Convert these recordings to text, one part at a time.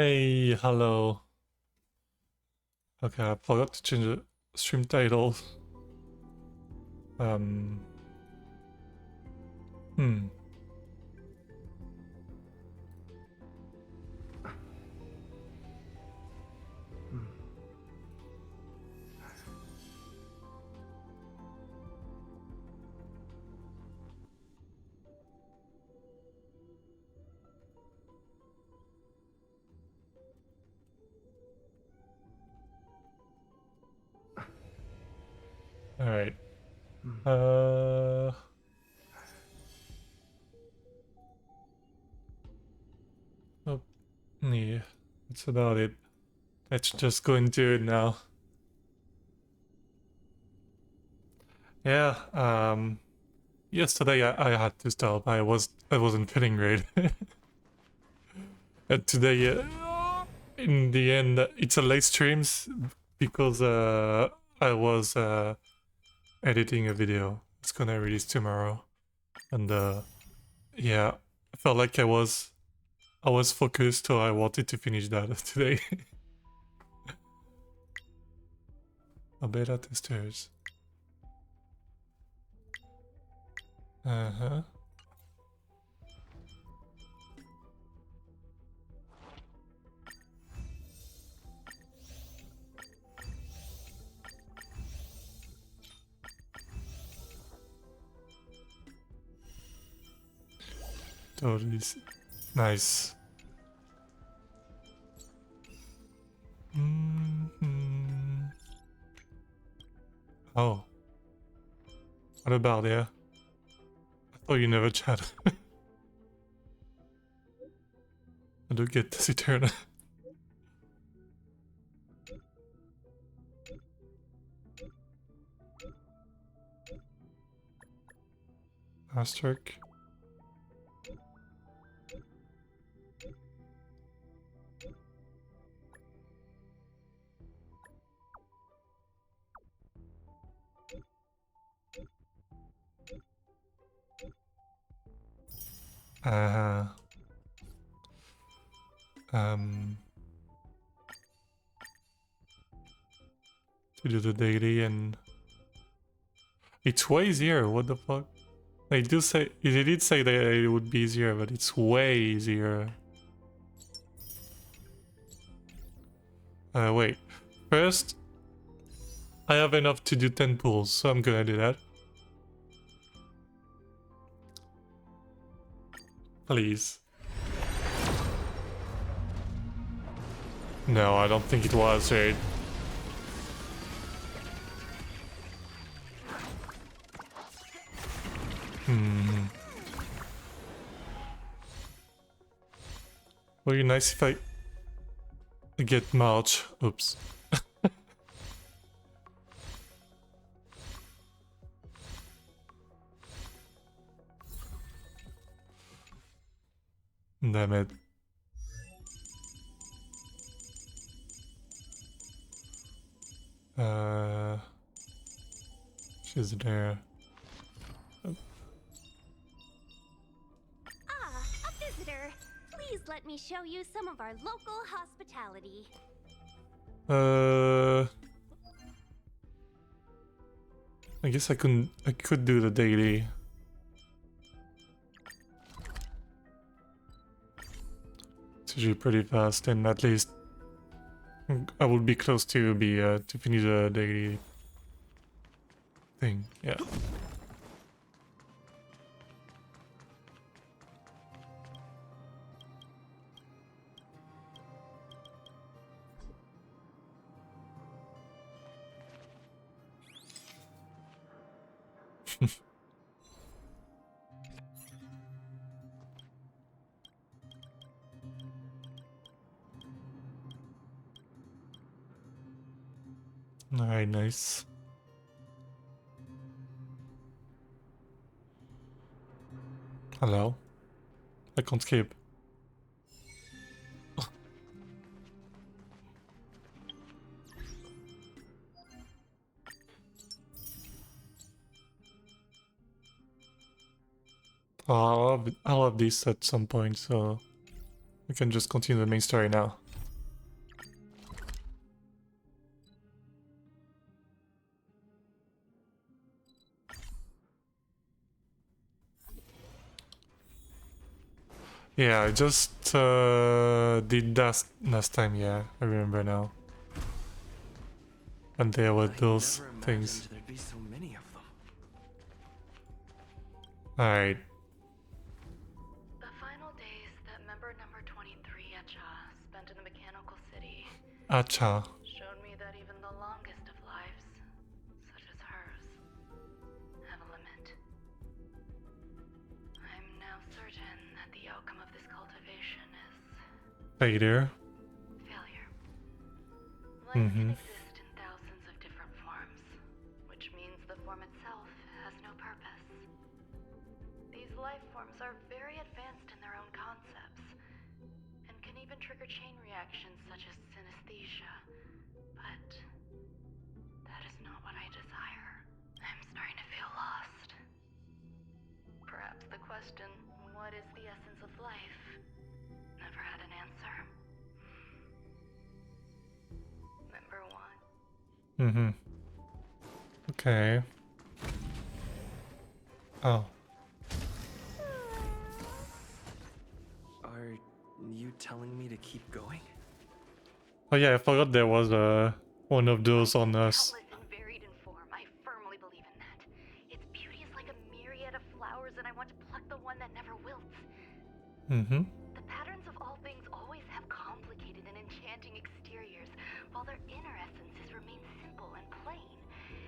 Hey, hello. Okay, I forgot to change the stream title. Um, hmm. All right. Uh, oh, yeah, that's about it. Let's just go into it now. Yeah. Yesterday I had to stop. I wasn't feeling great, and today, in the end, it's a late streams because I was editing a video. It's gonna release tomorrow, and yeah, I felt like I was focused, so I wanted to finish that today. A beta testers. Uh-huh. Totally nice. Oh. What about there? I thought you never chat. I do get this eternal. Asterisk. Uh um to do the daily, and it's way easier, what the fuck? They did say that it would be easier, but it's way easier. Wait. First, I have enough to do 10 pulls, so I'm gonna do that. Please. No, I don't think it was, right? Would be nice if I get March. Oops. Damn it. She's there. Ah, a visitor. Please let me show you some of our local hospitality. I guess I could do the daily. It's usually pretty fast, and at least I would be close to to finish the daily thing. Yeah. Alright, nice. Hello? I can't skip. I'll have this at some point, so we can just continue the main story now. Yeah, I just did that last time, yeah, I remember now. And there were those things. There'd be so many of them. Alright. The final days that member number 23 Echa spent in the mechanical city Acha. showed me that even the longest of lives, such as hers, have a limit. I'm now certain that the outcome of this cultivation is Failure. failure. Life Mhm. can exist in thousands of different forms, which means the form itself has no purpose. These life forms are very advanced in their own concepts, and can even trigger chain reactions such as synesthesia. But that is not what I desire. I'm starting to feel lost. Perhaps the question, what is the essence of life, never had an answer. Member 1. Mhm. Okay. Oh. Are you telling me to keep going? Oh yeah, I forgot there was one of those on us. Countless and varied in form, I firmly believe in that. Its beauty is like a myriad of flowers, and I want to pluck the one that never wilts. Mhm. The patterns of all things always have complicated and enchanting exteriors, while their inner essences remain simple and plain.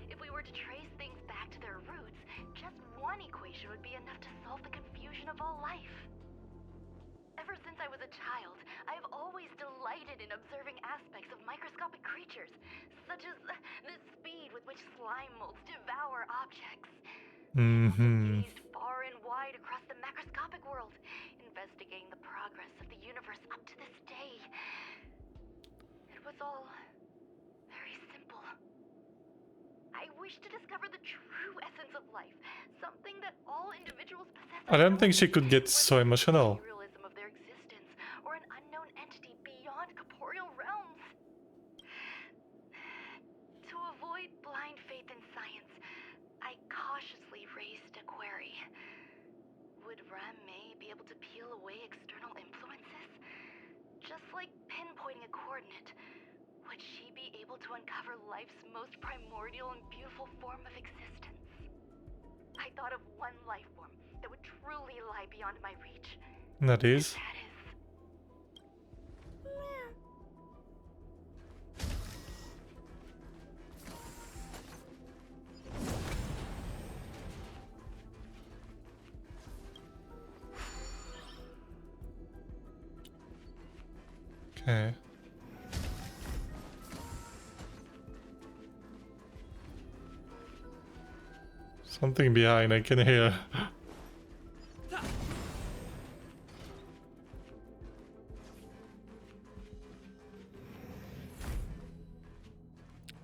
If we were to trace things back to their roots, just one equation would be enough to solve the confusion of all life. Ever since I was a child, I have always delighted in observing aspects of microscopic creatures, such as the speed with which slime molds devour objects. I've also Mhm. gazed far and wide across the macroscopic world, investigating the progress of the universe up to this day. It was all very simple. I wish to discover the true essence of life, something that all individuals possess. I don't think she could get so emotional. Realism of their existence, or an unknown entity beyond corporeal realms. To avoid blind faith in science, I cautiously raised a query. Would Ram-May be able to peel away external influences? Just like pinpointing a coordinate, would she be able to uncover life's most primordial and beautiful form of existence? I thought of one life form that would truly lie beyond my reach. That is. That is... Okay. Something behind, I can hear.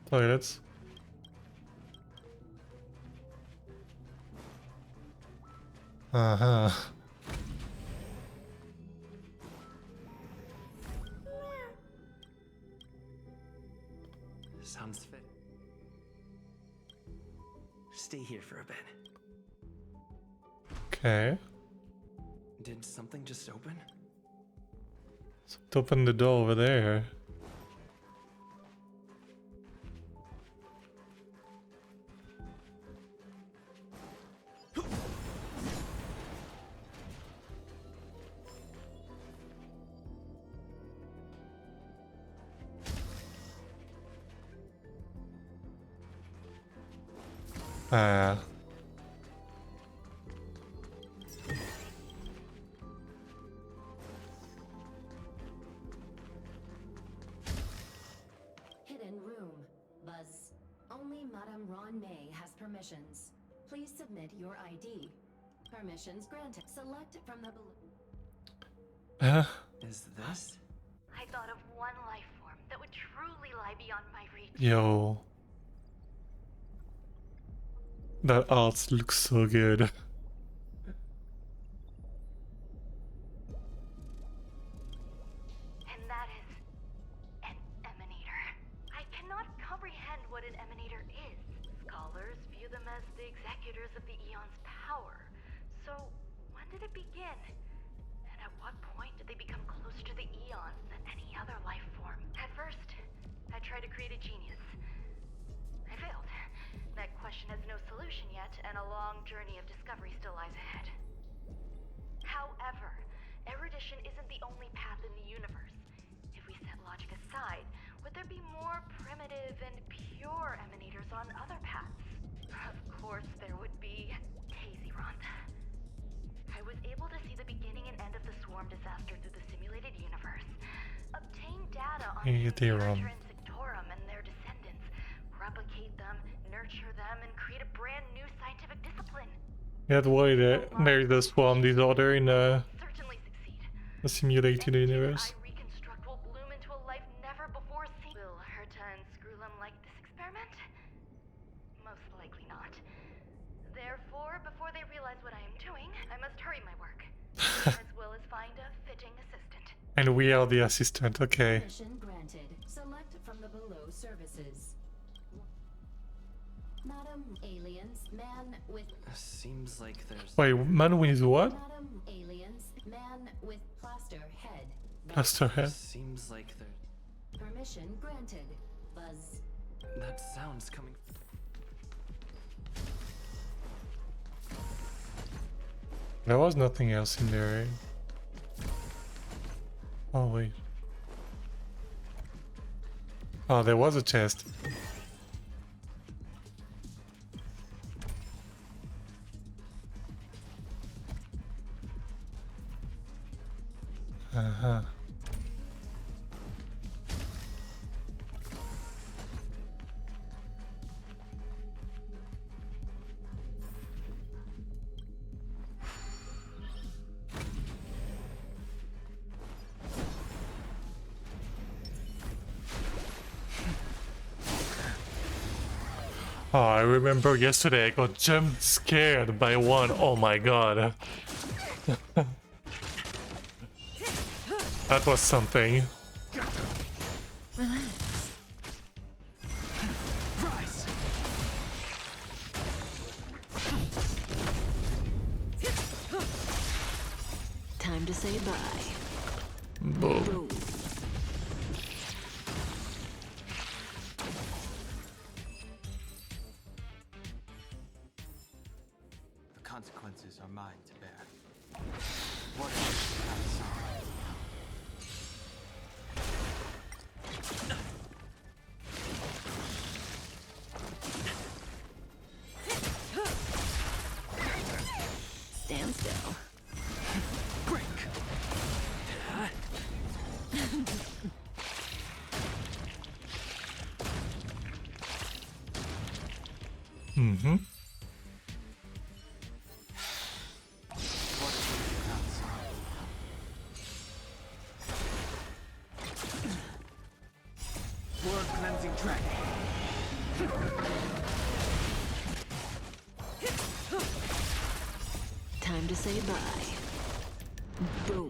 Toilets. Uh-huh. Sounds fit. Stay here for a bit. Okay. Did something just open? So open the door over there. Ah. Hidden room. Buzz. Only Madame Ron May has permissions. Please submit your ID. Permissions granted. Select from the Is this? I thought of one life form that would truly lie beyond my reach. Yo. That art looks so good. And that is an emanator. I cannot comprehend what an emanator is. Scholars view them as the executors of the Eon's power. So, when did it begin? And at what point did they become closer to the eons than any other life form? At first, I tried to create a genius. I failed. That question has no solution yet, and a long journey of discovery still lies ahead. However, erudition isn't the only path in the universe. If we set logic aside, would there be more primitive and pure emanators on other paths? Of course there would be. Hazy-Ron. I was able to see the beginning and end of the swarm disaster through the simulated universe, obtain data on Hazy-Ron. Nurture and Sectorum and their descendants, replicate them, nurture them, and create a brand new scientific discipline. That's why there is a swarm disorder in Certainly succeed. a simulated Anything universe. I reconstruct will bloom into a life never before seen. Will Herta and Screwlum like this experiment? Most likely not. Therefore, before they realize what I am doing, I must hurry my work, as well as find a fitting assistant. And we are the assistant, okay. Permission granted. Select from the below services. Madam Aliens, man with... Seems like there's... Wait, man with what? Madam Aliens, man with plaster head. Plaster head. Seems like there's... Permission granted. Buzz. That sound's coming... There was nothing else in there, right? Oh, wait. Oh, there was a chest. Uh-huh. Oh, I remember yesterday I got jump scared by one. Oh my god. That was something. Time to say bye. Boom. Boom. The consequences are mine to bear. What is outside? Stand still. Mm-hmm. What is outside? World cleansing track. Time to say bye. Boom.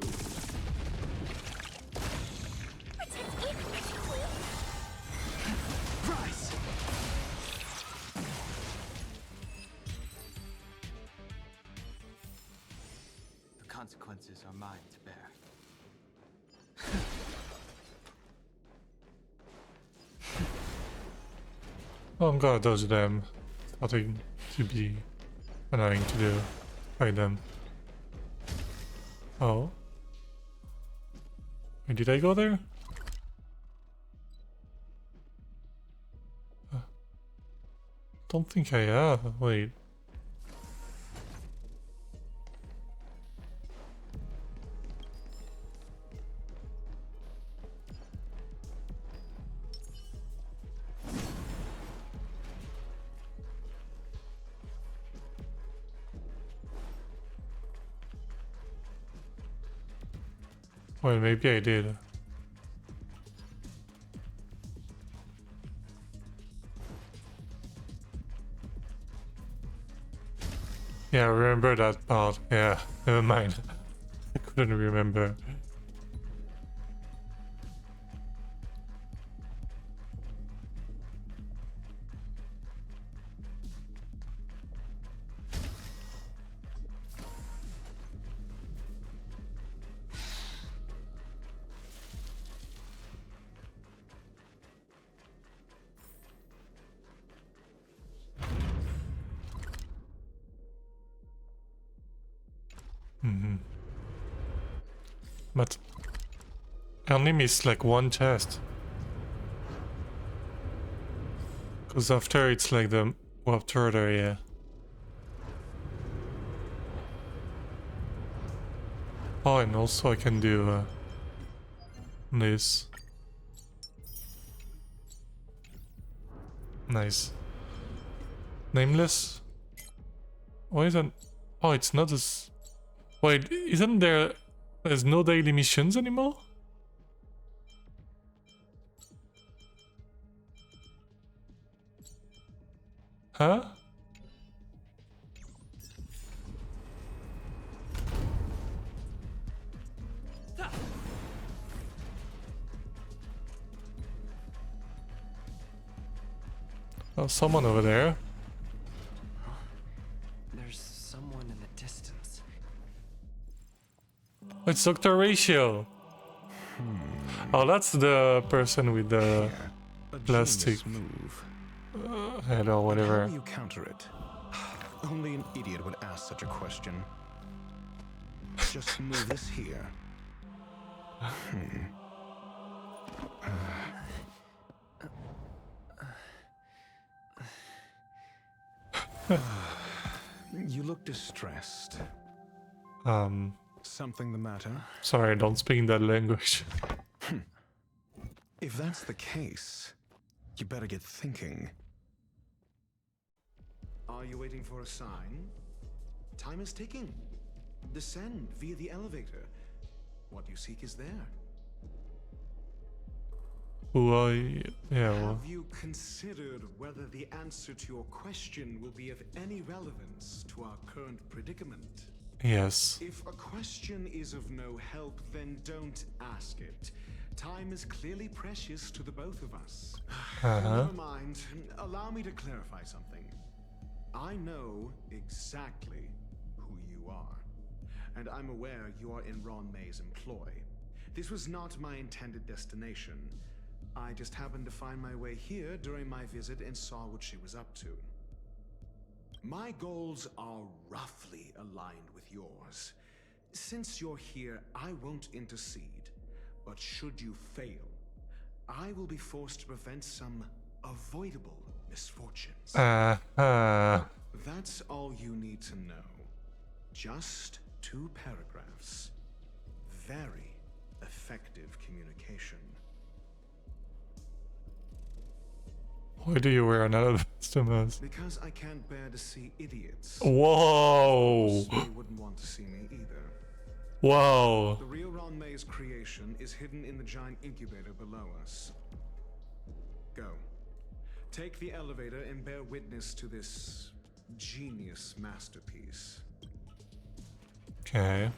Rise. The consequences are mine to bear. Oh, I'm gonna dodge them. Starting to be annoying to do. Fight them. Oh. Wait, did I go there? Don't think I have. Wait. Well, maybe I did. Yeah, I remember that part. Yeah, never mind. I couldn't remember. But I only missed like one chest. Cause after it's like the warped order, yeah. Oh, and also I can do this. Nice. Nameless? Why isn't... Oh, it's not as... Wait, isn't there... There's no daily missions anymore? Huh? Oh, someone over there. There's someone in the distance. It's Dr. Ratio. Oh, that's the person with the A plastic genius move. head or How whatever. will you counter it? Only an idiot would ask such a question. Just move this here. You look distressed. Something the matter? Sorry, I don't speak that language. If that's the case, you better get thinking. Are you waiting for a sign? Time is ticking. Descend via the elevator. What you seek is there. Who are you? Yeah, well, Have you considered whether the answer to your question will be of any relevance to our current predicament? yes. If a question is of no help, then don't ask it. Time is clearly precious to the both of us. Never mind. Allow me to clarify something. I know exactly who you are, and I'm aware you are in Ron May's employ. This was not my intended destination. I just happened to find my way here during my visit and saw what she was up to. My goals are roughly aligned with yours. Since you're here, I won't intercede. But should you fail, I will be forced to prevent some avoidable misfortunes. That's all you need to know. Just 2 paragraphs. Very effective communication. Why do you wear another customers? Because I can't bear to see idiots. Whoa! So you wouldn't want to see me either. Wow! The real Ron May's creation is hidden in the giant incubator below us. Go. Take the elevator and bear witness to this genius masterpiece. Okay.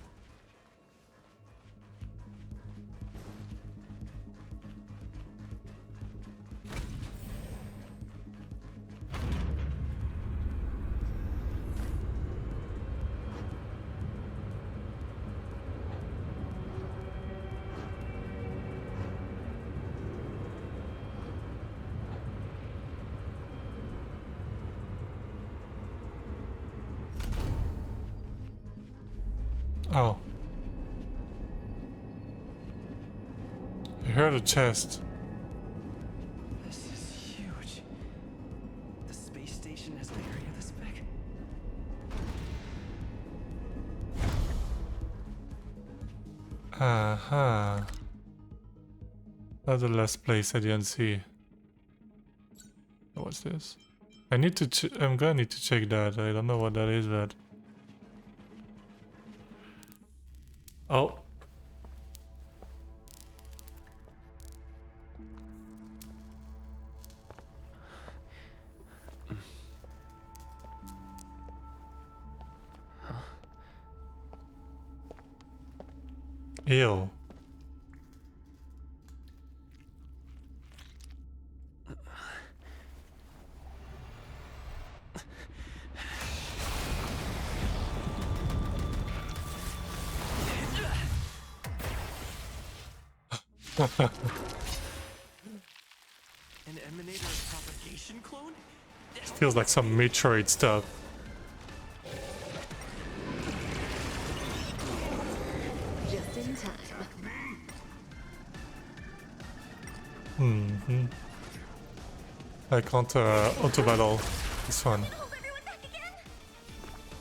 Oh. I heard a chest. This is huge. The space station has an area this big. Uh-huh. That's the last place I didn't see. What's this? I need to I'm gonna need to check that. I don't know what that is, but... Oh. Ew. An emanator propagation clone? Feels like some Metroid stuff. time. I can't auto battle this one. Hold everyone back again.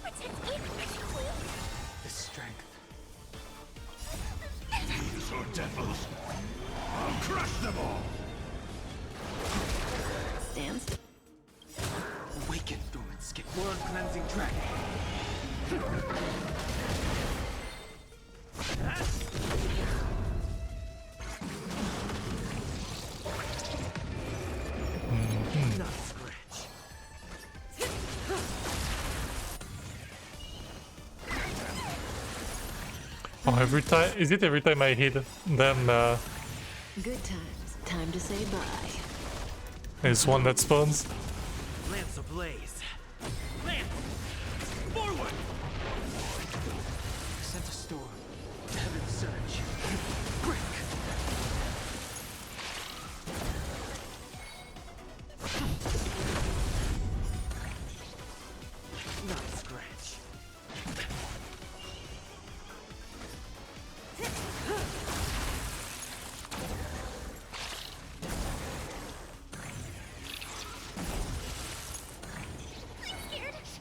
Protect me, The strength. These are devils. I'll crush them all. Stand still. Awaken, dormant skin. World cleansing dragon. Not scratch. Oh, every time is it every time I hit them? Good times. Time to say bye. There's one that spawns. Lance ablaze. Lance! Forward! Sent a storm. Heaven surge. Break! Not scratch.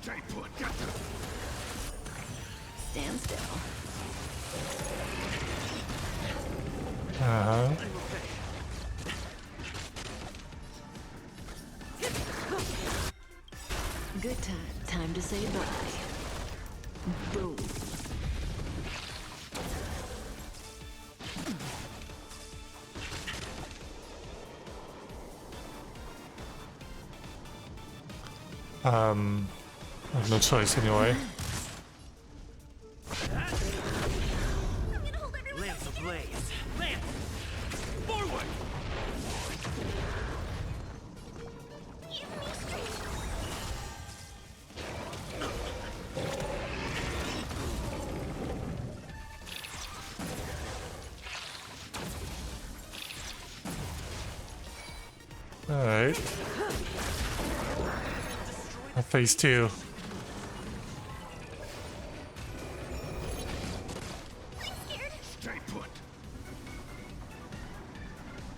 Stay put. Get them. Stand still. Uh-huh. I'm okay. Good time. Time to say bye. Boom. I have no choice anyway. Lance ablaze. Lance! Forward! give me strength. Alright. Phase 2. Stay put.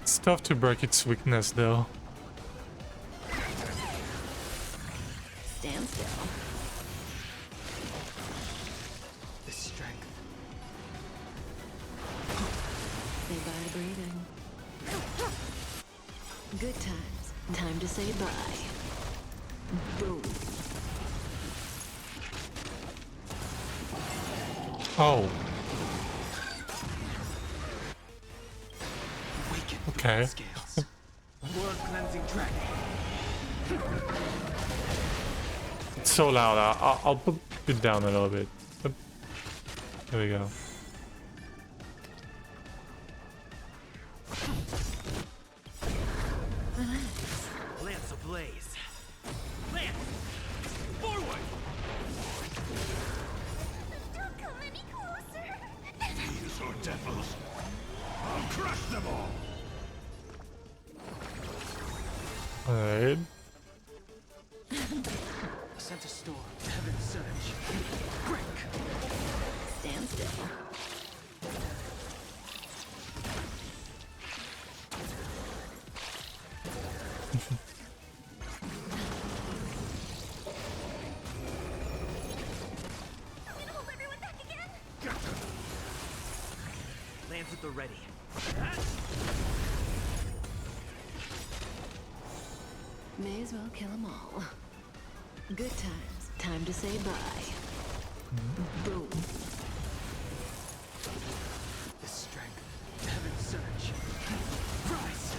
It's tough to break its weakness though. Stand still. The strength. Say bye breathing. Good times. Time to say bye. Boom. Oh, Awaken, okay. dormant scales. World cleansing dragon. It's so loud. I'll put it down a little bit. There we go. Lance ablaze. Lance! Forward! Don't come any closer. These are devils. I'll crush them all. Alright. Sent a storm. Heaven surge. Break! Stand still. Hold everyone back again. Get them. Lance at the ready. May as well kill 'em all. Good times. Time to say bye. Boom. The strength. Heaven surge. Rise!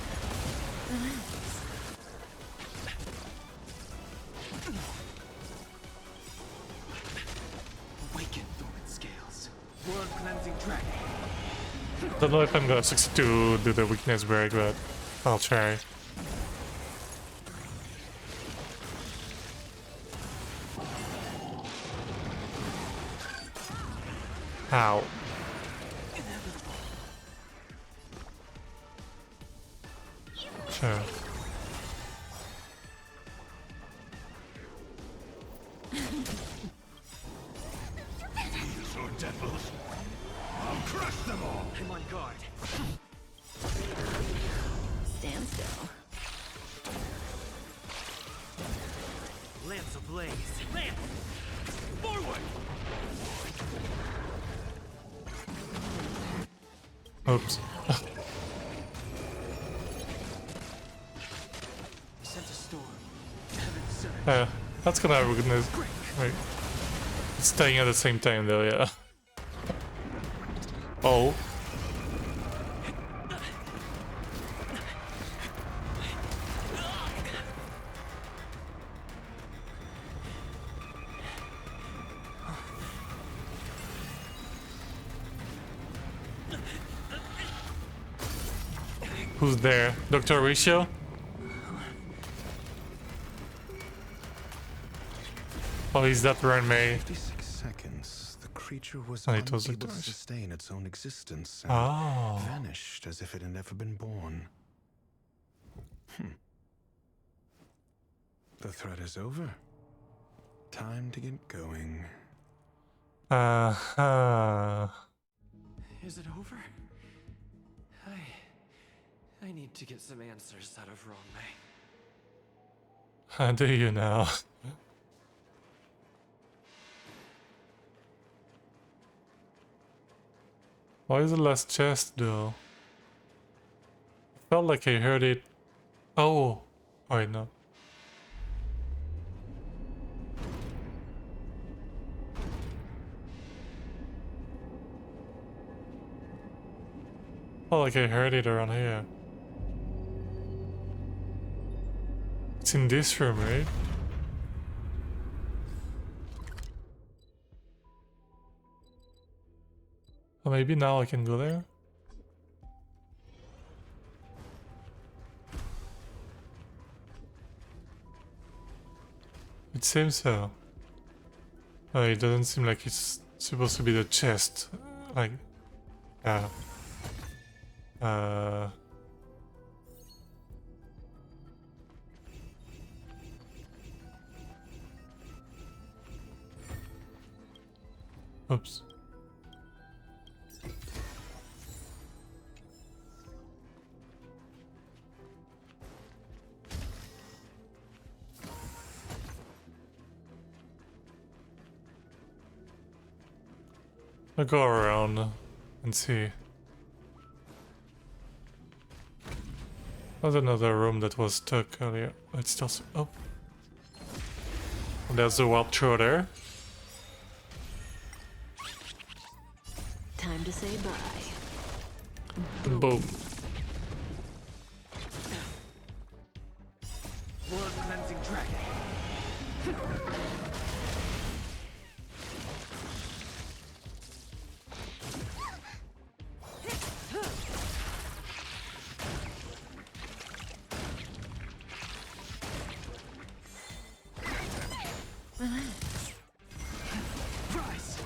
Awaken, dormant scales. World cleansing dragon. Don't know if I'm gonna succeed to do the weakness break, but I'll try. Ow. Inevitable. Sure. These are devils. I'll crush them all! I'm on guard. Stand still. Lance ablaze. Lance! Forward! Oops. Sent a storm. Heaven surge. That's gonna have a goodness. Wait. It's staying at the same time though, yeah. Oh. Who's there? Dr. Ratio? Oh, is that Ren May? 56 seconds. The creature was Oh, it was unable like to that. sustain its own existence and Oh. vanished as if it had never been born. The threat is over. Time to get going. Is it over? I need to get some answers out of Ron May. How do you now? Why is the last chest though? I felt like I heard it. Oh, wait, no. Felt like I heard it around here. It's in this room, right? Oh, maybe now I can go there? It seems so. It doesn't seem like it's supposed to be the chest. Like, oops. I'll go around and see. There's another room that was stuck earlier. It's still. Oh. There's the warp through there. Time to say bye. Boom. World cleansing dragon. Rise.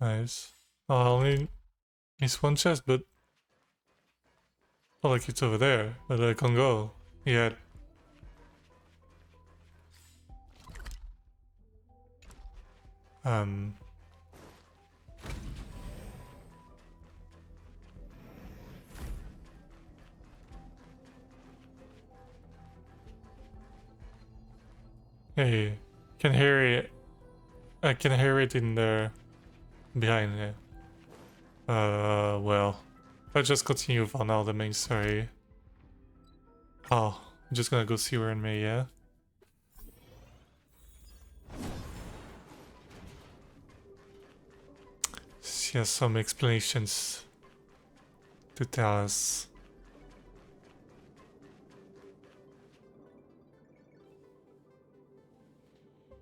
Nice. Oh, I only missed one chest, but oh, like it's over there, but I can't go yet. Hey, can hear it. I can hear it in there behind there. Well, I'll just continue for now the main story. Oh, I'm just gonna go see where in May, yeah? She has some explanations to tell us.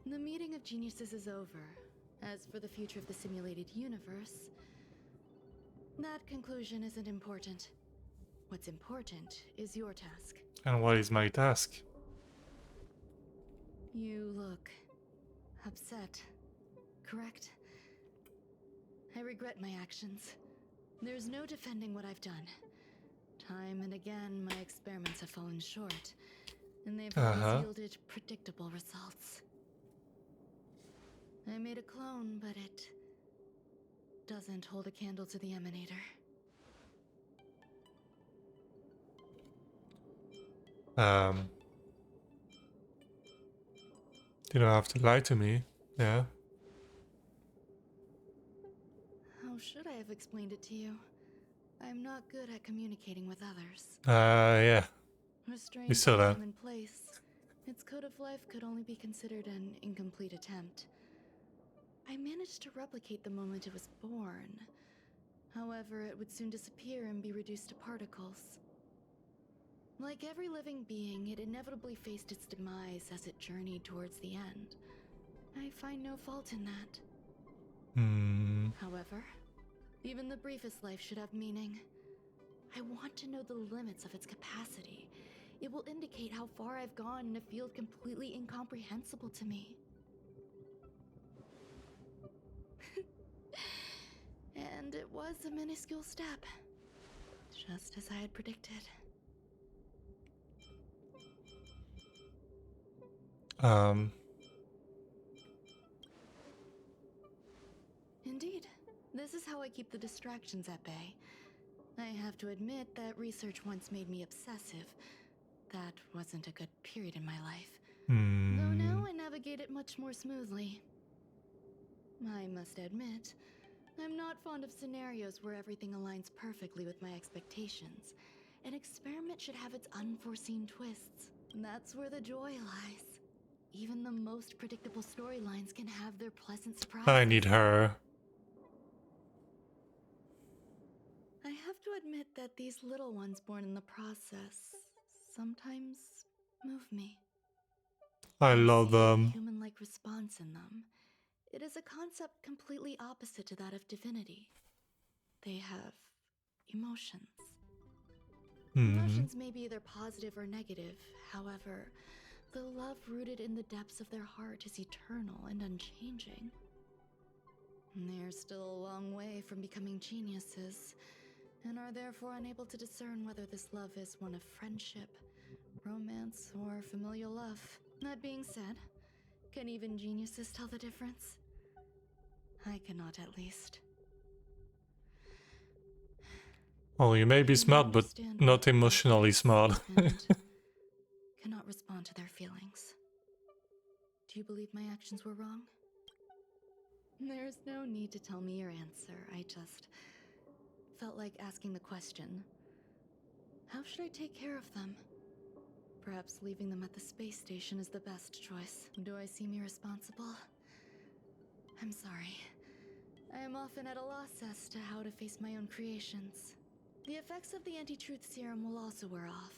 The meeting of geniuses is over. As for the future of the simulated universe, that conclusion isn't important. What's important is your task. And what is my task? You look upset, correct? I regret my actions. There's no defending what I've done. Time and again, my experiments have fallen short, and they've always yielded predictable results. I made a clone, but it doesn't hold a candle to the emanator. You don't have to lie to me. Yeah. How should I have explained it to you? I'm not good at communicating with others. Yeah. Restrained saw by that. time and place, its code of life could only be considered an incomplete attempt. I managed to replicate the moment it was born. However, it would soon disappear and be reduced to particles. Like every living being, it inevitably faced its demise as it journeyed towards the end. I find no fault in that. However, even the briefest life should have meaning. I want to know the limits of its capacity. It will indicate how far I've gone in a field completely incomprehensible to me. And it was a minuscule step, just as I had predicted. Indeed, this is how I keep the distractions at bay. I have to admit that research once made me obsessive. That wasn't a good period in my life. Though now I navigate it much more smoothly. I must admit, I'm not fond of scenarios where everything aligns perfectly with my expectations. An experiment should have its unforeseen twists. That's where the joy lies. Even the most predictable storylines can have their pleasant surprises. I need her. I have to admit that these little ones born in the process sometimes move me. I love see a them. human-like response in them. It is a concept completely opposite to that of divinity. They have emotions. Emotions may be either positive or negative. However, the love rooted in the depths of their heart is eternal and unchanging. They're still a long way from becoming geniuses, and are therefore unable to discern whether this love is one of friendship, romance, or familial love. That being said, can even geniuses tell the difference? I cannot, at least. Well, you may be smart, but not emotionally smart. And cannot respond to their feelings. Do you believe my actions were wrong? There's no need to tell me your answer. I just felt like asking the question. How should I take care of them? Perhaps leaving them at the space station is the best choice. Do I seem irresponsible? I'm sorry. I am often at a loss as to how to face my own creations. The effects of the anti-truth serum will also wear off.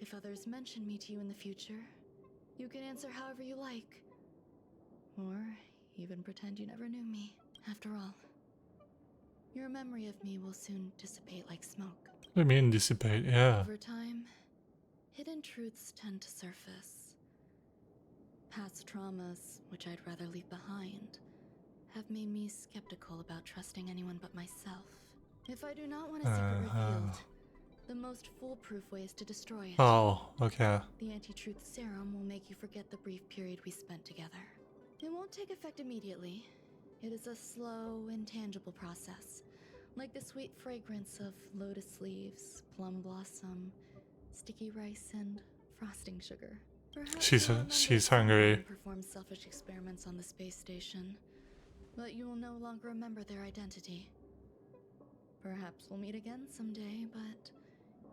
If others mention me to you in the future, you can answer however you like. Or even pretend you never knew me. After all, your memory of me will soon dissipate like smoke. I mean, dissipate, yeah. Over time, hidden truths tend to surface. Past traumas, which I'd rather leave behind, have made me skeptical about trusting anyone but myself. If I do not want a secret revealed, the most foolproof way is to destroy it. Oh, okay. The anti-truth serum will make you forget the brief period we spent together. It won't take effect immediately. It is a slow, intangible process, like the sweet fragrance of lotus leaves, plum blossom, sticky rice, and frosting sugar. Perhaps She's hungry. perform selfish experiments on the space station, but you will no longer remember their identity. Perhaps we'll meet again someday, but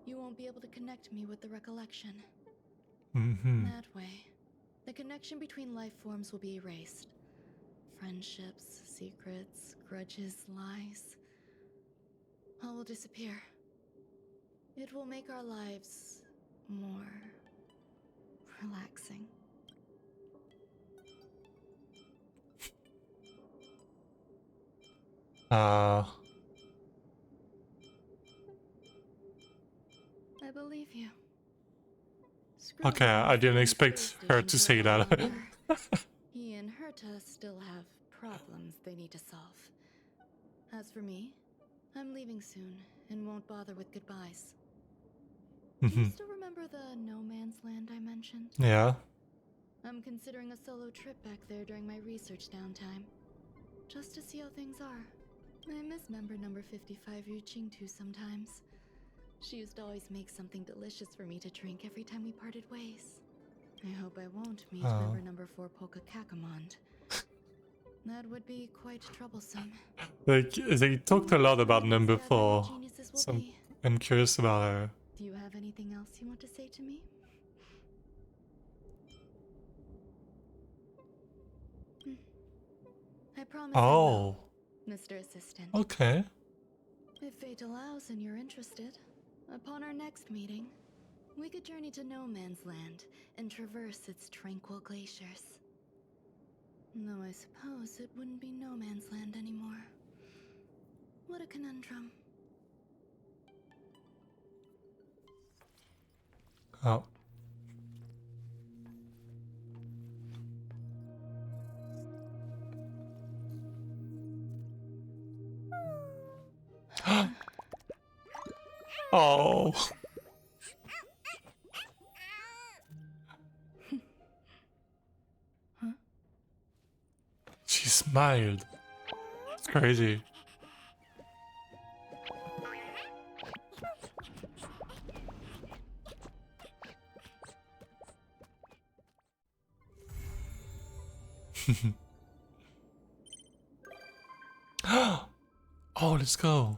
you won't be able to connect me with the recollection. That way, the connection between life forms will be erased. Friendships, secrets, grudges, lies, all will disappear. It will make our lives more relaxing. I believe you. Okay, I didn't expect her to say that. He and Herta still have problems they need to solve. As for me, I'm leaving soon and won't bother with goodbyes. Do you still remember the no man's land I mentioned? Yeah. I'm considering a solo trip back there during my research downtime. Just to see how things are. I miss member number 55 Yuchingtu sometimes. She used to always make something delicious for me to drink every time we parted ways. I hope I won't meet member number 4 Polka Kakamond. That would be quite troublesome. Like, they talked a lot about number Sad where 4. geniuses will So be. I'm curious about her. Do you have anything else you want to say to me? I promise I will, Oh, Mr. Assistant. okay. If fate allows and you're interested, upon our next meeting, we could journey to No Man's Land and traverse its tranquil glaciers. Though I suppose it wouldn't be No Man's Land anymore. What a conundrum. Oh. Oh. She smiled. It's crazy. Oh, let's go.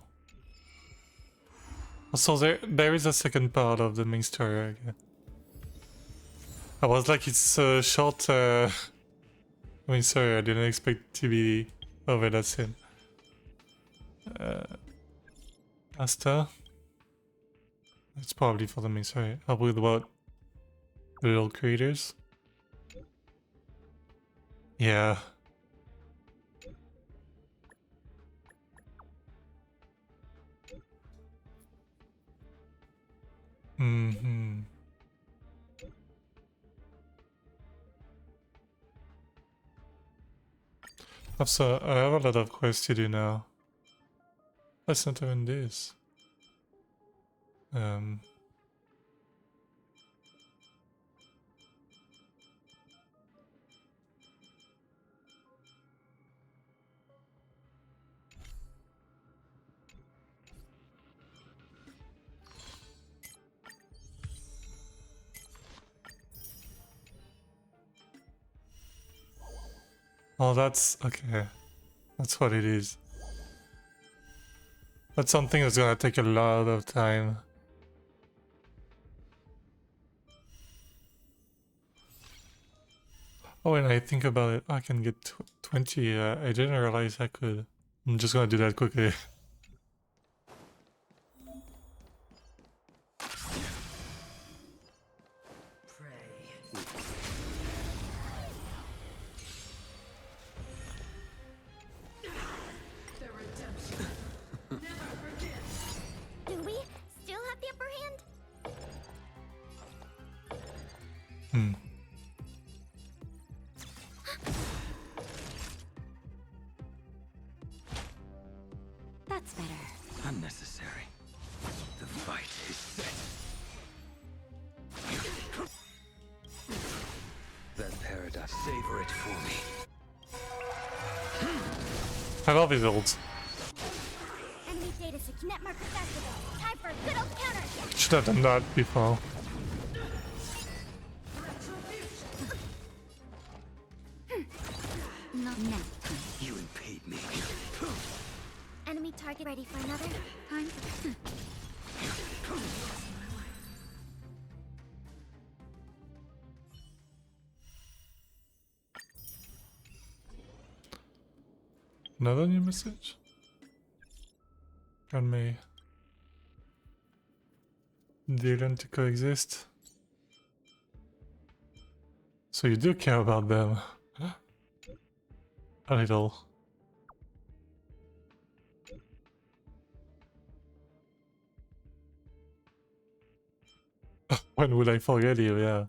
So there is a second part of the main story. I was like, it's a short. I mean, sorry, I didn't expect it to be over that soon. Asta. It's probably for the main story. How about the little creators? Yeah. Mm-hmm. So I have a lot of quests to do now. Let's not even this. Oh, that's okay. That's what it is. That's something that's gonna take a lot of time. Oh, when I think about it, I can get 20. I didn't realize I could. I'm just gonna do that quickly. Do we still have the upper hand? Hmm. That's better. Unnecessary. The fight is set. That paradox. Savor it for me. I love his ults. Enemy data to net mark accessible. Time for a good old counter. Should have done that before. Not now. You impede me. Enemy target ready for another. Time for... Another new message? On me. They learn to coexist. So you do care about them. A little. When will I forget you? Yeah.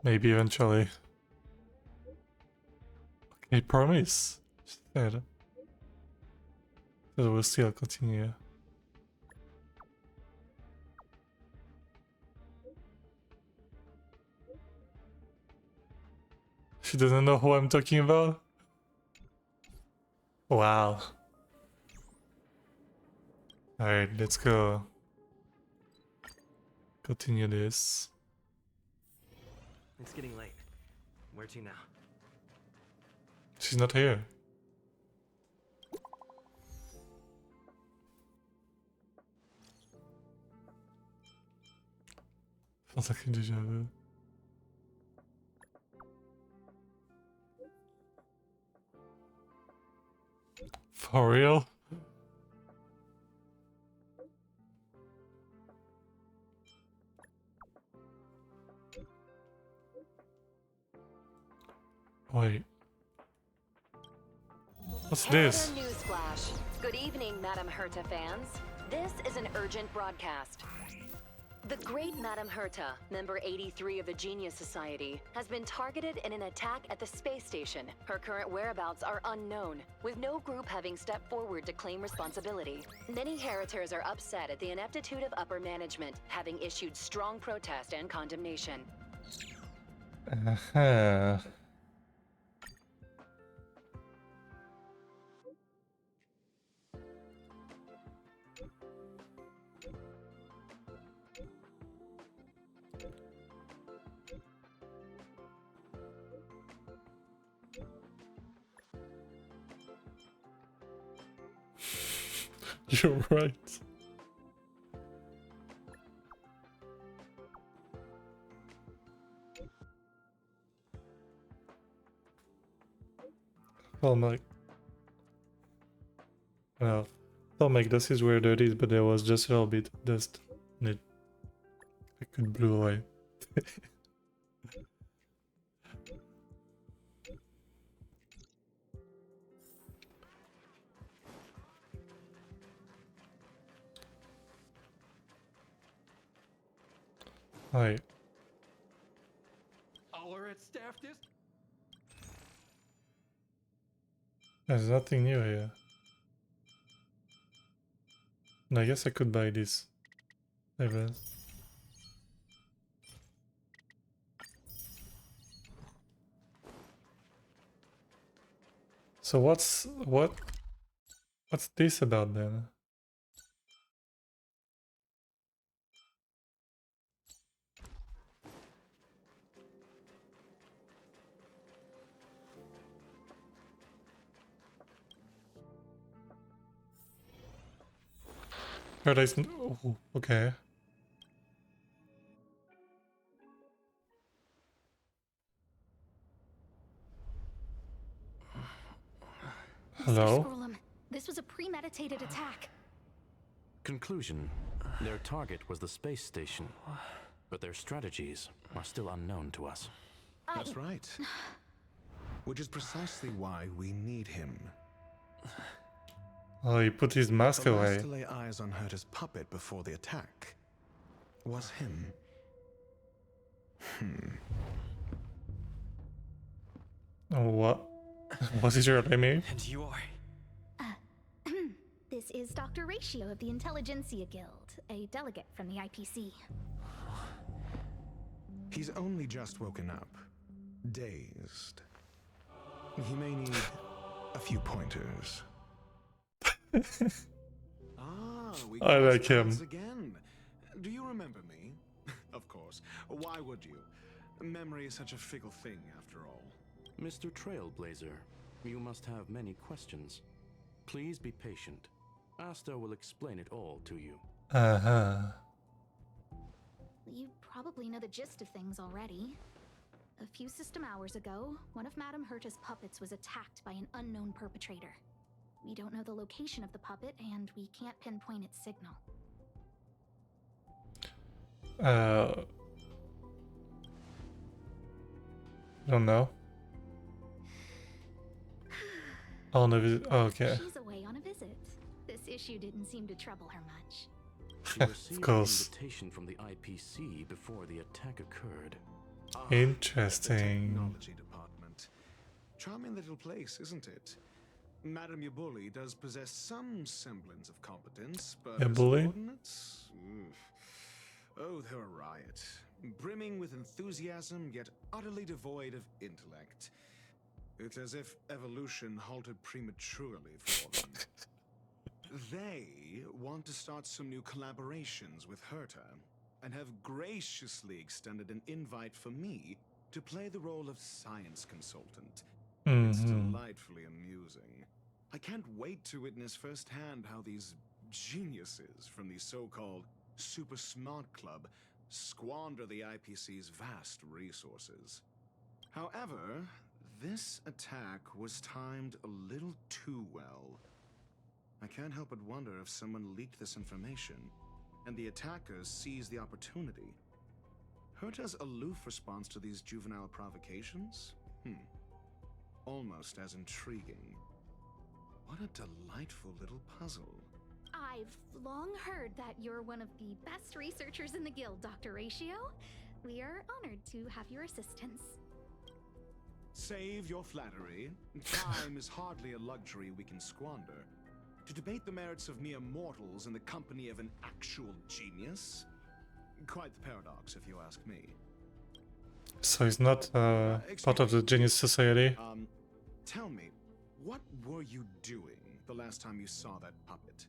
Maybe eventually. Okay, promise. She said. That we'll still continue. She doesn't know who I'm talking about? Wow. Alright, let's go. Continue this. It's getting late. Where to now? She's not here. Feels like a déjà vu. For real? Wait. What's this? Newsflash. Good evening, Madame Herta fans. This is an urgent broadcast. The great Madame Herta, member 83 of the Genius Society, has been targeted in an attack at the space station. Her current whereabouts are unknown, with no group having stepped forward to claim responsibility. Many Heritors are upset at the ineptitude of upper management, having issued strong protest and condemnation. Uh-huh. You're right. I'll make this is where it is, but there was just a little bit of dust and it blew away. Hi. Our at staff dis. There's nothing new here. And I guess I could buy this. I guess. So what's this about then? Paradise. Oh, okay. Hello? Mr. Scrollum, this was a premeditated attack. Conclusion. Their target was the space station, but their strategies are still unknown to us. That's right. Which is precisely why we need him. Oh, he put his mask The away. last to lay eyes on Herta's puppet before the attack was him. Oh, what? What is your name? And you are. This is Dr. Ratio of the Intelligentsia Guild, a delegate from the IPC. He's only just woken up, dazed. He may need a few pointers. We I like him. crossed paths again. Do you remember me? Of course. Why would you? Memory is such a fickle thing, after all. Mr. Trailblazer, you must have many questions. Please be patient. Asta will explain it all to you. Uh-huh. You probably know the gist of things already. A few system hours ago, one of Madame Herta's puppets was attacked by an unknown perpetrator. We don't know the location of the puppet, and we can't pinpoint its signal. Don't know. On a visit. Oh, okay. She's away on a visit. This issue didn't seem to trouble her much. She received an course. invitation from the IPC before the attack occurred. The Interesting. technology department. Charming little place, isn't it? Madame Yabuli does possess some semblance of competence, but her Yabuli? subordinates? Oof. Oh, they're a riot. brimming with enthusiasm yet utterly devoid of intellect. It's as if evolution halted prematurely for them. They want to start some new collaborations with Herta, and have graciously extended an invite for me to play the role of science consultant. It's delightfully amusing. I can't wait to witness firsthand how these geniuses from the so-called Super Smart Club squander the IPC's vast resources. However, this attack was timed a little too well. I can't help but wonder if someone leaked this information, and the attackers seized the opportunity. Herta's aloof response to these juvenile provocations? Almost as intriguing. What a delightful little puzzle. I've long heard that you're one of the best researchers in the guild, Dr. Ratio. We are honored to have your assistance. Save your flattery. Time is hardly a luxury we can squander. To debate the merits of mere mortals in the company of an actual genius? Quite the paradox, if you ask me. So he's not part of the Genius Society. Tell me, what were you doing the last time you saw that puppet?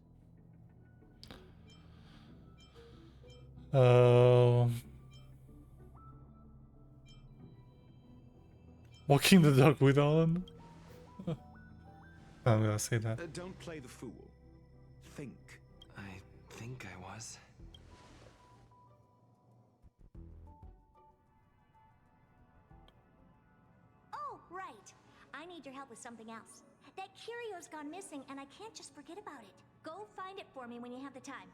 Walking the dog with Alan? I'm gonna say that. Don't play the fool. Think. I think I was. Oh, right. I need your help with something else. That curio's gone missing, and I can't just forget about it. Go find it for me when you have the time.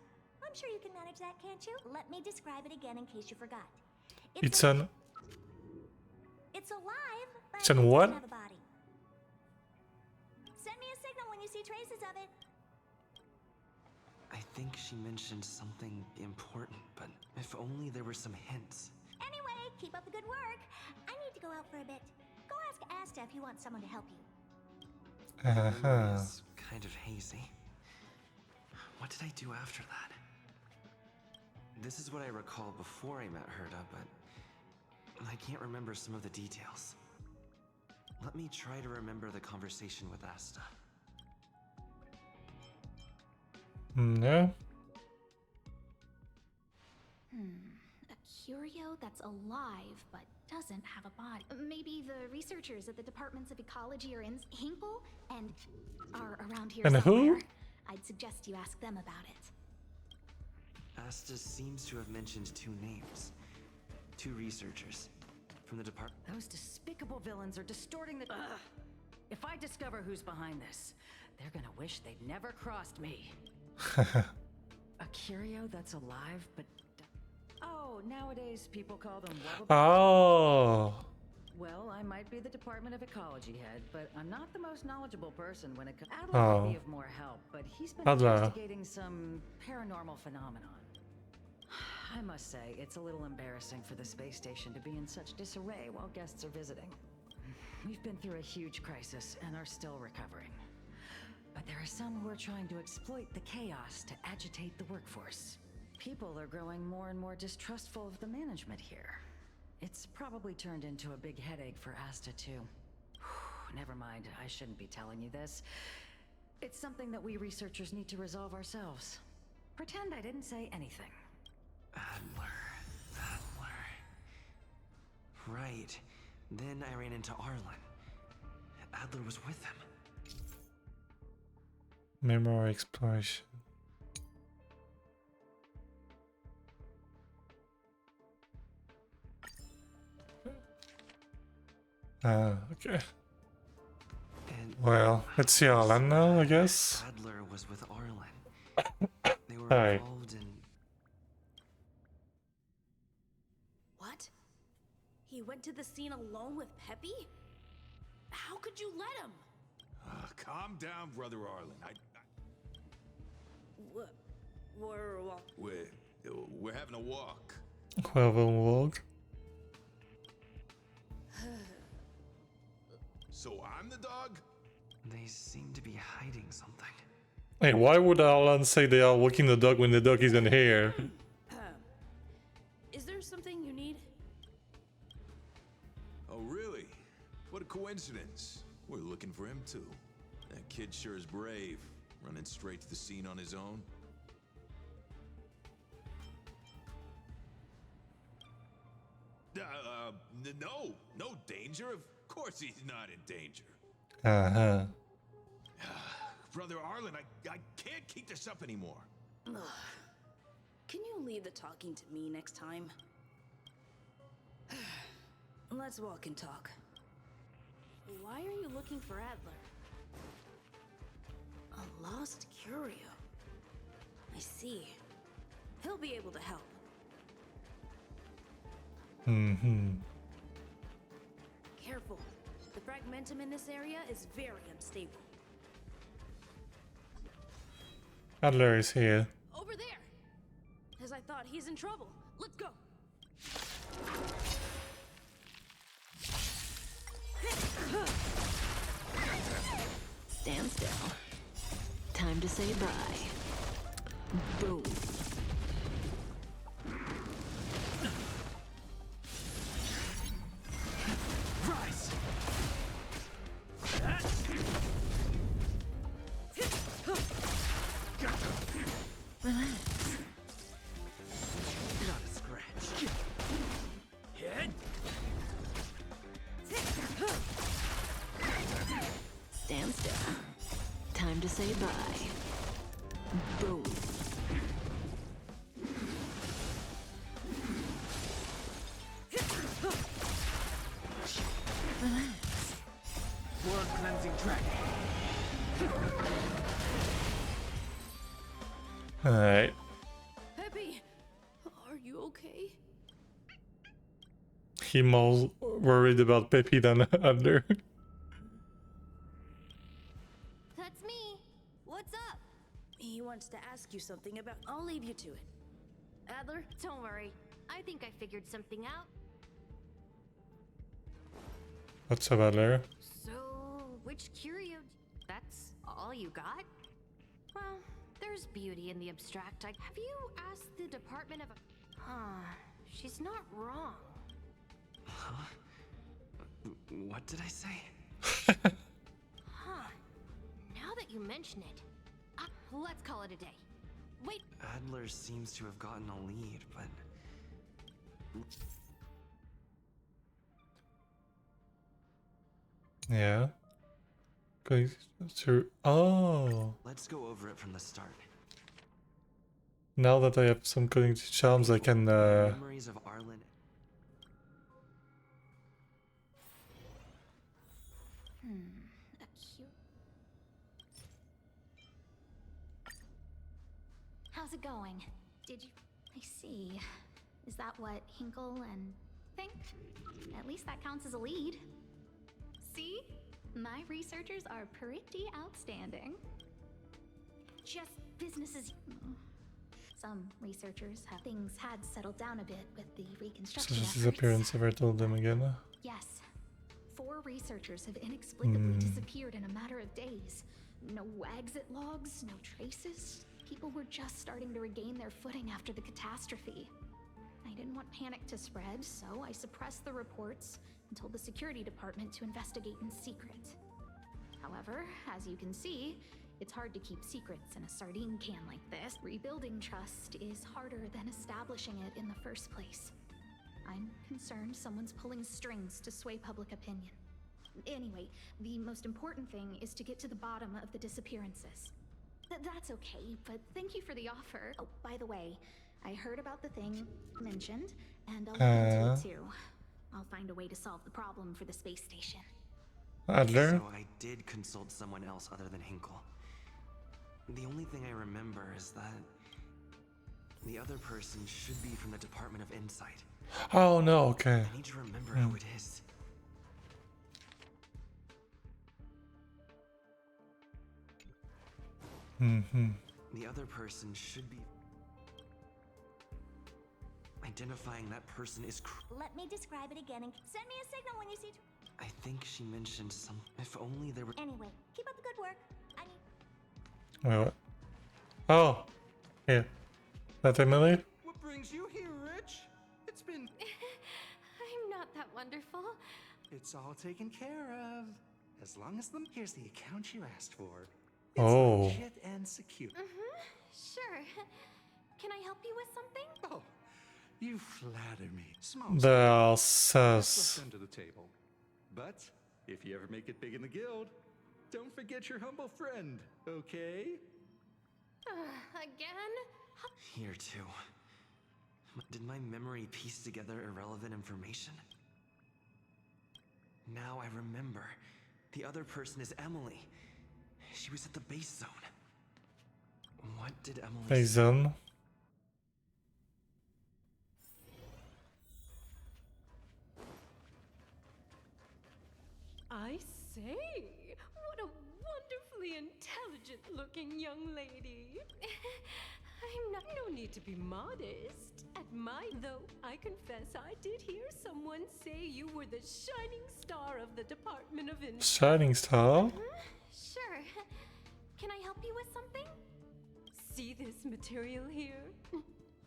I'm sure you can manage that, can't you? Let me describe it again in case you forgot. It's alive, but it's an it what? doesn't have a body. Send me a signal when you see traces of it. I think she mentioned something important, but if only there were some hints. Anyway, keep up the good work. I need to go out for a bit. Go ask Asta if you want someone to help you. My memory is kind of hazy. What did I do after that? This is what I recall before I met Herta, but I can't remember some of the details. Let me try to remember the conversation with Asta. Yeah. A curio that's alive but doesn't have a body. Maybe the researchers at the Departments of Ecology are in Hinkle and are around here And somewhere. who? I'd suggest you ask them about it. Asta seems to have mentioned two names. Two researchers from the department. Those despicable villains are distorting the... Ugh. If I discover who's behind this, they're gonna wish they'd never crossed me. A curio that's alive, but... Oh, nowadays people call them... Oh. Well, I might be the Department of Ecology head, but I'm not the most knowledgeable person when it comes... Adler might be of more help, but he's been investigating some paranormal phenomenon. I must say, it's a little embarrassing for the space station to be in such disarray while guests are visiting. We've been through a huge crisis and are still recovering. But there are some who are trying to exploit the chaos to agitate the workforce. People are growing more and more distrustful of the management here. It's probably turned into a big headache for Asta, too. Never mind, I shouldn't be telling you this. It's something that we researchers need to resolve ourselves. Pretend I didn't say anything. Adler. Right. Then I ran into Arlen. Adler was with him. Memory exploration. Okay. And Well, let's see Alan now, I guess. Adler was with Arlen. They were Hi. involved in... What? He went to the scene alone with Peppy? How could you let him? Calm down, Brother Arlen. We're having a walk. Have a walk. So I'm the dog? They seem to be hiding something. Hey, why would Alan say they are walking the dog when the dog isn't here? Is there something you need? What a coincidence. We're looking for him too. That kid sure is brave, running straight to the scene on his own. No danger. Of course he's not in danger. Uh-huh. Brother Arlen, I can't keep this up anymore. Ugh. Can you leave the talking to me next time? Let's walk and talk. Why are you looking for Adler? A lost curio. I see. He'll be able to help. Mm-hmm. Careful. The fragmentum in this area is very unstable. Adler is here. Over there! As I thought, he's in trouble. Let's go! Stand still. Time to say bye. Boom. Rise! Relax. Not a scratch. Stand still. Time to say bye. Boom. Relax. More cleansing track. Alright. Peppy! Are you okay? He more worried about Peppy than Adler. That's me. What's up? He wants to ask you something about... I'll leave you to it. Adler? Don't worry. I think I figured something out. What's up, Adler? So, which curio... That's all you got? Well, there's beauty in the abstract. Have you asked the Department of... she's not wrong. Huh? What did I say? Huh. Now that you mention it, let's call it a day. Wait. Adler seems to have gotten a lead, but... Yeah. Going through. Oh. Let's go over it from the start. Now that I have some cognitive charms, I can. Memories of Arlen. A cute. How's it going? Did you? I see. Is that what Hinkle and think? At least that counts as a lead. See? My researchers are pretty outstanding. Just business as usual. Some researchers have things had settled down a bit with the reconstruction Such a efforts. disappearance if I told them again. Yes. 4 researchers have inexplicably disappeared in a matter of days. No exit logs, no traces. People were just starting to regain their footing after the catastrophe. I didn't want panic to spread, so I suppressed the reports and told the security department to investigate in secret. However, as you can see, it's hard to keep secrets in a sardine can like this. Rebuilding trust is harder than establishing it in the first place. I'm concerned someone's pulling strings to sway public opinion. Anyway, the most important thing is to get to the bottom of the disappearances. That's okay, but thank you for the offer. Oh, by the way, I heard about the thing mentioned, and I'll look into it too. I'll find a way to solve the problem for the space station. Adler? So I did consult someone else other than Hinkle. The only thing I remember is that the other person should be from the Department of Insight. Oh no, okay. I need to remember who it is. The other person should be... Identifying that person is Let me describe it again and send me a signal when you see... I think she mentioned some... If only there were... Anyway, keep up the good work. I need... Wait, what? Oh! Here. That Emily? What brings you here, Rich? It's been... I'm not that wonderful. It's all taken care of. As long as them. Here's the account you asked for. It's Oh. legit and secure. Sure. Can I help you with something? Oh, you flatter me. Small They are stuff. That's sus. left under the table. But if you ever make it big in the guild, don't forget your humble friend, okay? Again? Here too. Did my memory piece together irrelevant information? Now I remember. The other person is Emily. She was at the base zone. What did Emily Base say? zone. I say, what a wonderfully intelligent-looking young lady. I'm not. No need to be modest. Though I confess, I did hear someone say you were the shining star of the Department of Shining star. Sure. Can I help you with something? See this material here?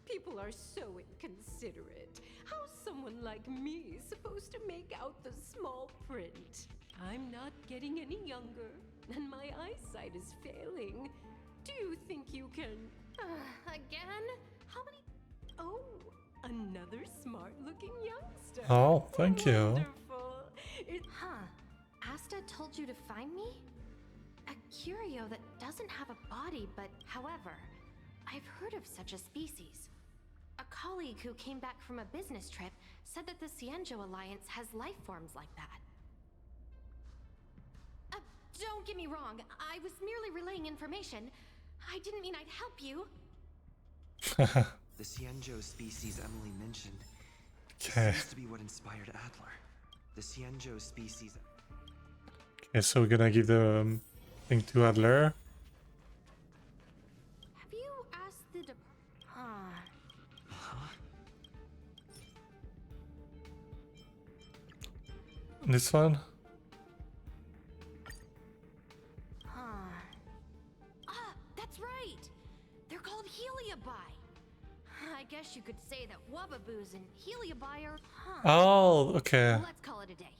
People are so inconsiderate. How's someone like me supposed to make out the small print? I'm not getting any younger, and my eyesight is failing. Do you think you can... Again? How many... Oh, another smart-looking youngster. Oh, thank you. Wonderful. Asta told you to find me? A curio that doesn't have a body, but however, I've heard of such a species. A colleague who came back from a business trip said that the Cienjo Alliance has life forms like that. Don't get me wrong, I was merely relaying information. I didn't mean I'd help you. The Cienjo species Emily mentioned Okay. seems to be what inspired Adler. The Cienjo species... Okay, so we're gonna give the thing to Adler. Have you asked the This one? That's right! They're called Heliobi. I guess you could say that Wubbaboos and Heliobi are... Oh, okay. Let's call it a day.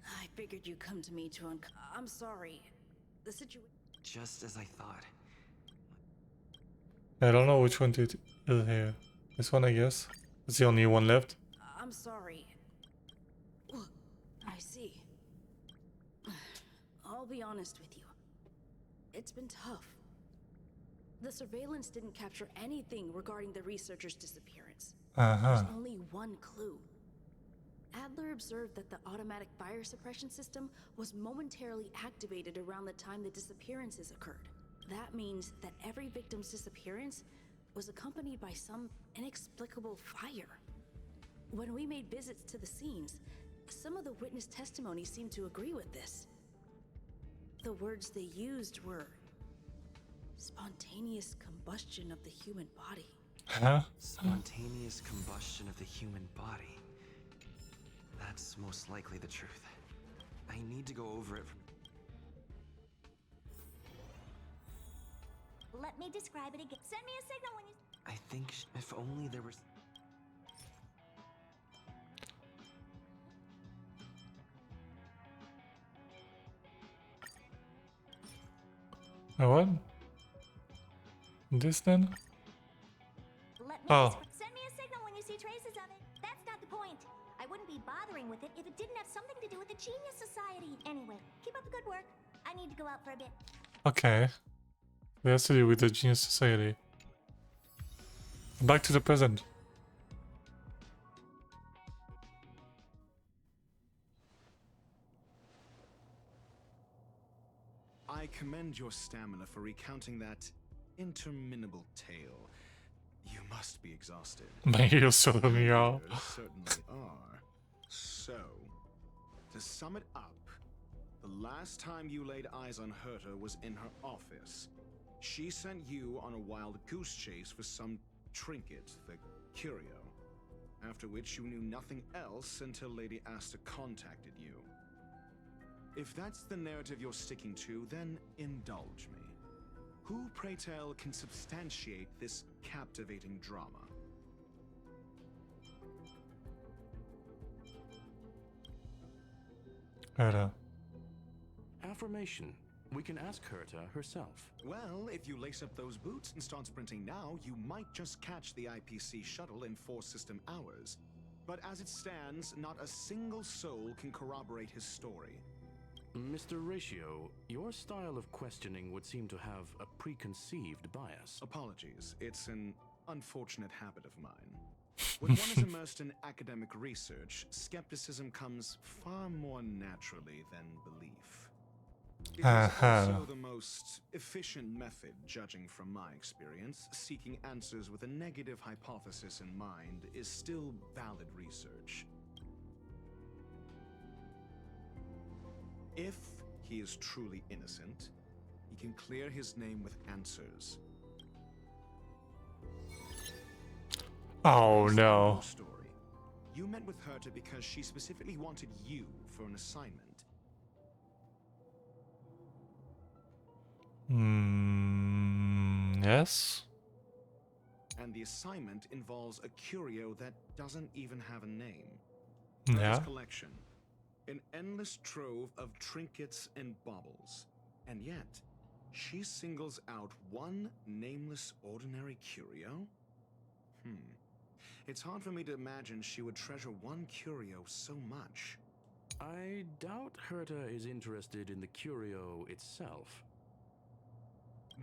I figured you'd come to me to I'm sorry. The situation... Just as I thought. I don't know which one to do here. This one, I guess. It's the only one left. I'm sorry. I see. I'll be honest with you. It's been tough. The surveillance didn't capture anything regarding the researcher's disappearance. There's only one clue. Adler observed that the automatic fire suppression system was momentarily activated around the time the disappearances occurred. That means that every victim's disappearance was accompanied by some inexplicable fire. When we made visits to the scenes, some of the witness testimony seemed to agree with this. The words they used were spontaneous combustion of the human body. Huh? Spontaneous combustion of the human body. That's most likely the truth. I need to go over it. Let me describe it again. Send me a signal when you... I think if only there was... What? This then? Let me Oh. Send me a signal when you see traces of it. That's not the point. I wouldn't be bothering with it if it didn't have something to do with the Genius Society. Anyway, keep up the good work. I need to go out for a bit. Okay. It has to do with the Genius Society. Back to the present. I commend your stamina for recounting that interminable tale. You must be exhausted. My heels sort of me out. You certainly are. So, to sum it up, the last time you laid eyes on Herta was in her office. She sent you on a wild goose chase for some trinket, the curio. After which you knew nothing else until Lady Asta contacted you. If that's the narrative you're sticking to, then indulge me. Who, pray tell, can substantiate this captivating drama? Herta. Affirmation. We can ask Herta herself. Well, if you lace up those boots and start sprinting now, you might just catch the IPC shuttle in 4 system hours. But as it stands, not a single soul can corroborate his story. Mr. Ratio, your style of questioning would seem to have a preconceived bias. Apologies, it's an unfortunate habit of mine. When one is immersed in academic research, skepticism comes far more naturally than belief. It is also the most efficient method, judging from my experience. Seeking answers with a negative hypothesis in mind is still valid research. If he is truly innocent, he can clear his name with answers. Oh no. Story. You met with Herta because she specifically wanted you for an assignment. Yes. And the assignment involves a curio that doesn't even have a name. Yeah. Herta's collection. An endless trove of trinkets and baubles. And yet, she singles out one nameless ordinary curio? It's hard for me to imagine she would treasure one curio so much. I doubt Herta is interested in the curio itself.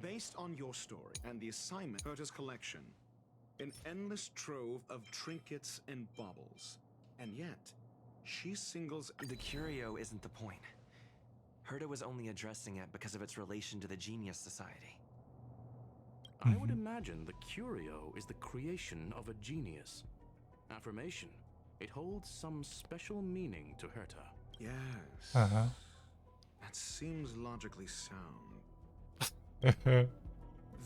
Based on your story and the assignment, Herta's collection. An endless trove of trinkets and baubles. And yet, she singles... The curio isn't the point. Herta was only addressing it because of its relation to the Genius Society. I would imagine the curio is the creation of a genius. Affirmation. It holds some special meaning to Herta. Yes. Uh-huh. That seems logically sound.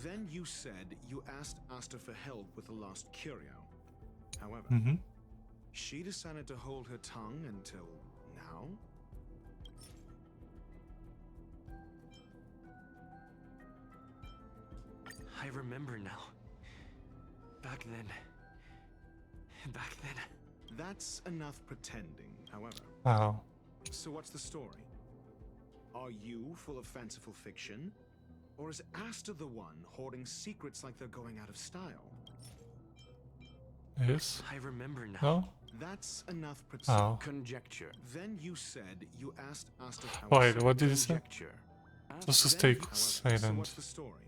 Then you said you asked Asta for help with the lost curio. However, she decided to hold her tongue until now? I remember now. Back then. That's enough pretending, however. Wow. So what's the story? Are you full of fanciful fiction? Or is Asta the one hoarding secrets like they're going out of style? Yes. I remember now. No? That's enough Conjecture. Then you said you asked Asta... Wait, what did you say? Just to stay So silent. what's the story?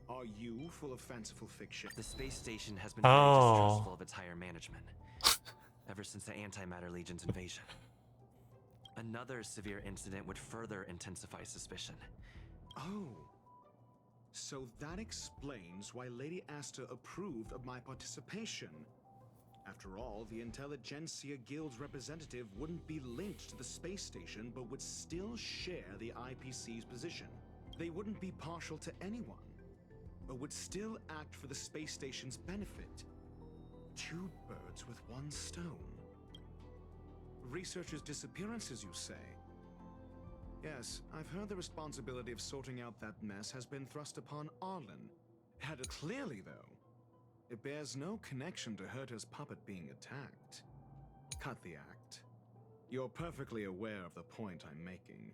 Are you full of fanciful fiction? The space station has been very distrustful of its higher management ever since the Antimatter Legion's invasion. Another severe incident would further intensify suspicion. Oh. So that explains why Lady Asta approved of my participation. After all, the Intelligentsia Guild's representative wouldn't be linked to the space station, but would still share the IPC's position. They wouldn't be partial to anyone, but would still act for the space station's benefit. 2 birds with 1 stone. Researchers' disappearances, you say? Yes, I've heard the responsibility of sorting out that mess has been thrust upon Arlen. Clearly, though, it bears no connection to Herta's puppet being attacked. Cut the act. You're perfectly aware of the point I'm making.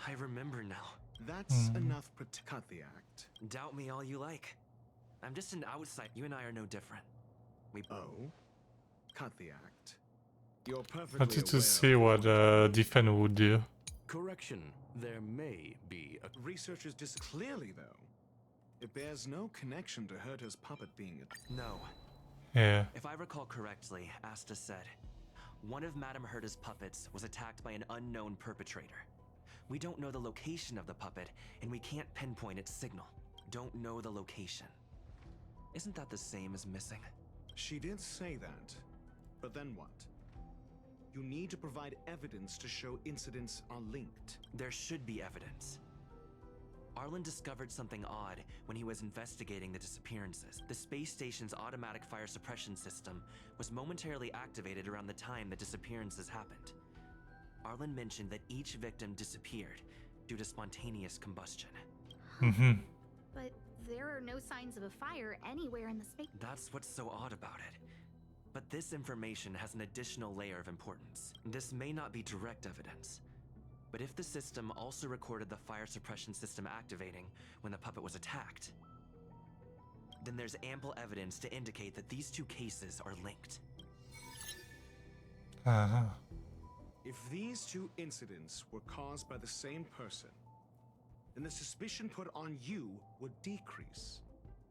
I remember now. That's enough to cut the act. Doubt me all you like. I'm just an outside. You and I are no different. Oh? Cut the act. You're perfectly I wanted to aware see what Defend would do. Correction. There may be a... Researchers clearly, though, it bears no connection to Herta's puppet being No. Yeah. If I recall correctly, Asta said, one of Madame Herta's puppets was attacked by an unknown perpetrator. We don't know the location of the puppet, and we can't pinpoint its signal. Don't know the location. Isn't that the same as missing? She did say that. But then what? You need to provide evidence to show incidents are linked. There should be evidence. Arlen discovered something odd when he was investigating the disappearances. The space station's automatic fire suppression system was momentarily activated around the time the disappearances happened. Arlen mentioned that each victim disappeared due to spontaneous combustion. But there are no signs of a fire anywhere in the space. That's what's so odd about it. But this information has an additional layer of importance. This may not be direct evidence, but if the system also recorded the fire suppression system activating when the puppet was attacked, then there's ample evidence to indicate that these two cases are linked. If these two incidents were caused by the same person, then the suspicion put on you would decrease,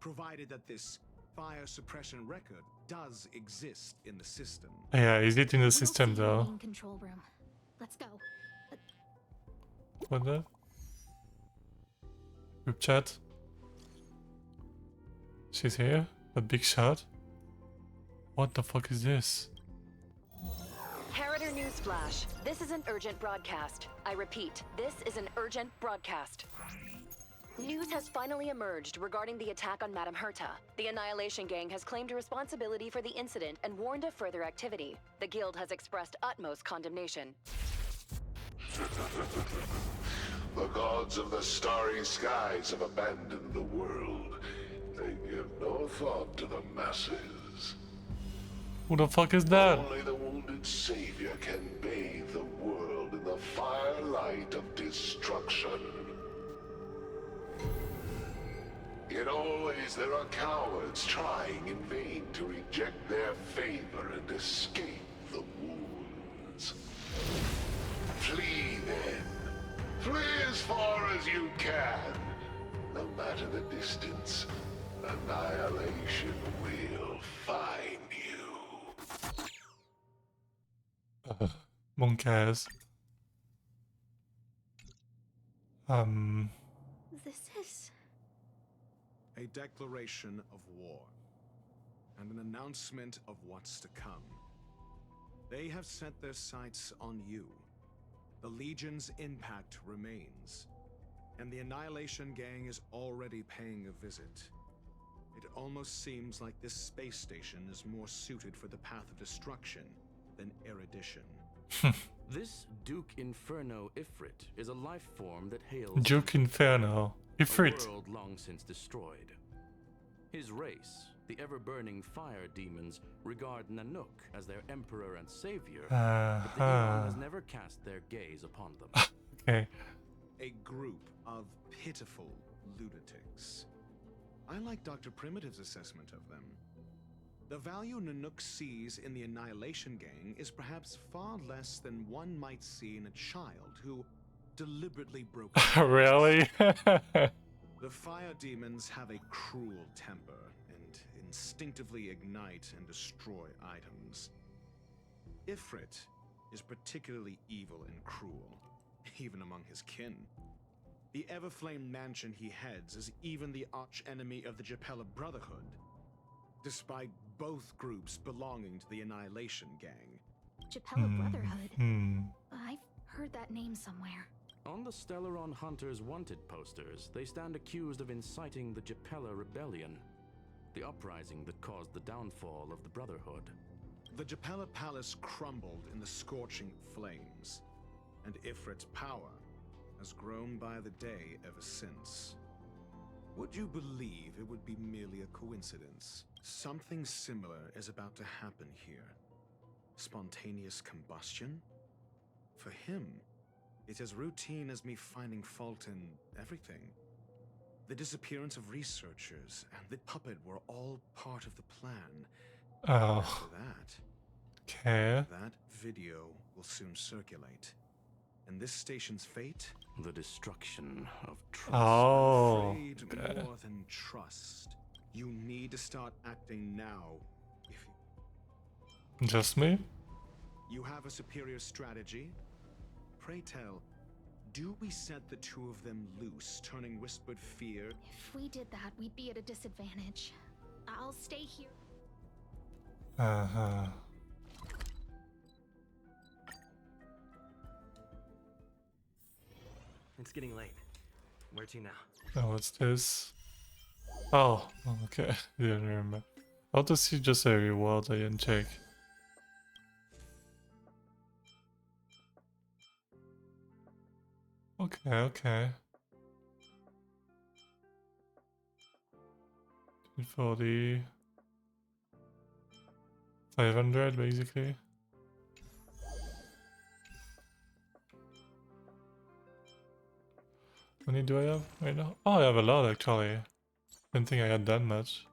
provided that this fire suppression record does exist in the system. Yeah, is it in the We'll system see you in the though? main control room. Let's go. What the? Group chat? She's here? A big shot? What the fuck is this? Harrider Newsflash. This is an urgent broadcast. I repeat, this is an urgent broadcast. News has finally emerged regarding the attack on Madame Herta. The Annihilation Gang has claimed responsibility for the incident and warned of further activity. The Guild has expressed utmost condemnation. The gods of the starry skies have abandoned the world. They give no thought to the masses. Who the fuck is that? Only the wounded savior can bathe the world in the firelight of destruction. Yet always there are cowards trying in vain to reject their favor and escape the wounds. Flee then. Flee as far as you can. No matter the distance, annihilation will find you. Monk-ass. This is... A declaration of war, and an announcement of what's to come. They have set their sights on you. The Legion's impact remains, and the Annihilation Gang is already paying a visit. It almost seems like this space station is more suited for the path of destruction than erudition. This Duke Inferno Ifrit is a life form that hails Duke Inferno. Ifrit. a world long since destroyed. His race, the ever-burning fire demons, regard Nanook as their emperor and savior, but the Eon has never cast their gaze upon them. Okay. A group of pitiful lunatics. I like Dr. Primitive's assessment of them. The value Nanook sees in the Annihilation Gang is perhaps far less than one might see in a child who deliberately broke. Really? The fire demons have a cruel temper and instinctively ignite and destroy items. Ifrit is particularly evil and cruel, even among his kin. The Everflame mansion he heads is even the arch-enemy of the Japella Brotherhood, despite both groups belonging to the Annihilation Gang. Japella Brotherhood? I've heard that name somewhere. On the Stellaron Hunters wanted posters, they stand accused of inciting the Japella Rebellion, the uprising that caused the downfall of the Brotherhood. The Japella Palace crumbled in the scorching flames, and Ifrit's power has grown by the day ever since. Would you believe it would be merely a coincidence? Something similar is about to happen here. Spontaneous combustion? For him, it's as routine as me finding fault in everything. The disappearance of researchers and the puppet were all part of the plan. Oh. After that, Okay. that video will soon circulate. And this station's fate? The destruction of trust. Oh. I'm afraid Okay. more than trust. You need to start acting now. If Just me? you have a superior strategy, pray tell, do we set the two of them loose, turning whispered fear? If we did that, we'd be at a disadvantage. I'll stay here. It's getting late. Where to now? Oh, what's this? Oh, okay. Didn't remember. I want to see just a reward I didn't check. Okay, okay. 240. 500 basically. How many do I have right now? Oh, I have a lot actually. Didn't think I had that much.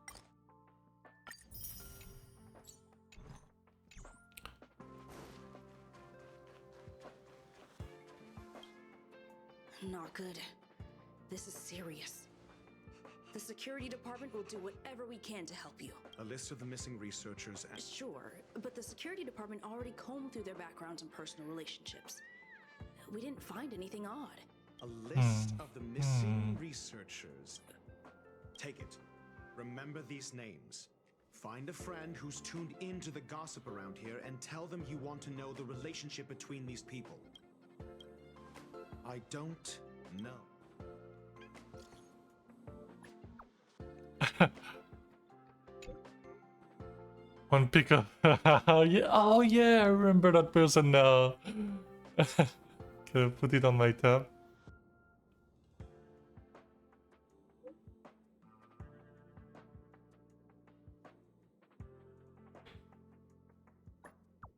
Not good. This is serious. The security department will do whatever we can to help you. A list of the missing researchers and... Sure, but the security department already combed through their backgrounds and personal relationships. We didn't find anything odd. A list of the missing researchers. Take it. Remember these names. Find a friend who's tuned into the gossip around here and tell them you want to know the relationship between these people. I don't know. One picker. Yeah. Oh yeah, I remember that person now. Okay, put it on my tab.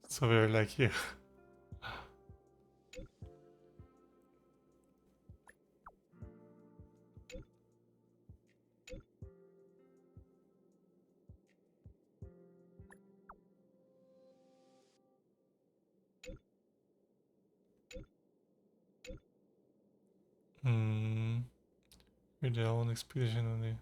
So very like you. With their own expedition only.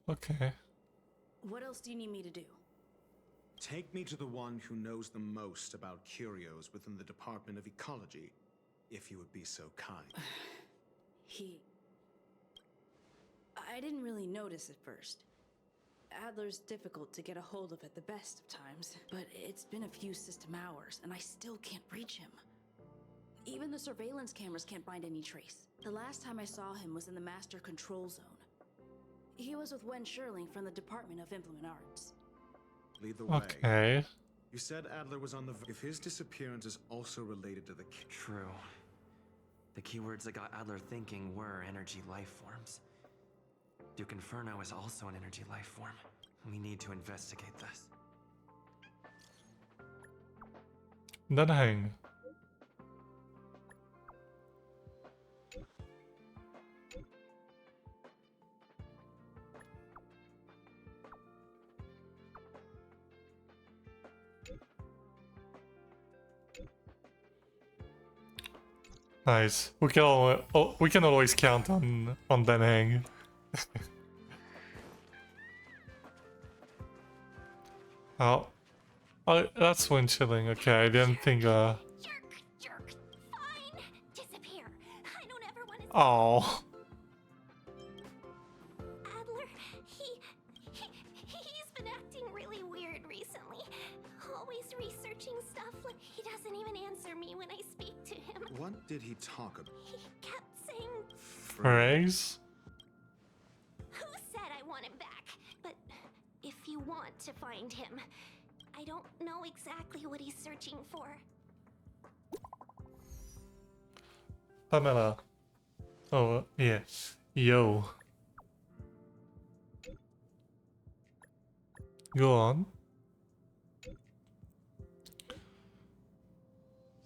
Okay. What else do you need me to do? Take me to the one who knows the most about curios within the Department of Ecology, if you would be so kind. I didn't really notice at first. Adler's difficult to get a hold of at the best of times, but it's been a few system hours, and I still can't reach him. Even the surveillance cameras can't find any trace. The last time I saw him was in the Master Control Zone. He was with Wen Sherling from the Department of Implement Arts. Lead the way. Okay. You said Adler was on the... If his disappearance is also related to the... True. The keywords that got Adler thinking were energy life forms. Duke Inferno is also an energy life form. We need to investigate this. Then hang. Nice. We can always count on Den Hang. Oh, that's one chilling. Okay, I didn't think. Jerk, fine, disappear. I don't ever want to. Oh. Adler, he's been acting really weird recently. Always researching stuff. Like he doesn't even answer me when I speak to him. What did he talk about? He kept saying. Phrase? Who said I want him back? But if you want to find him, I don't know exactly what he's searching for. Pamela. Oh, yeah. Yo. Go on.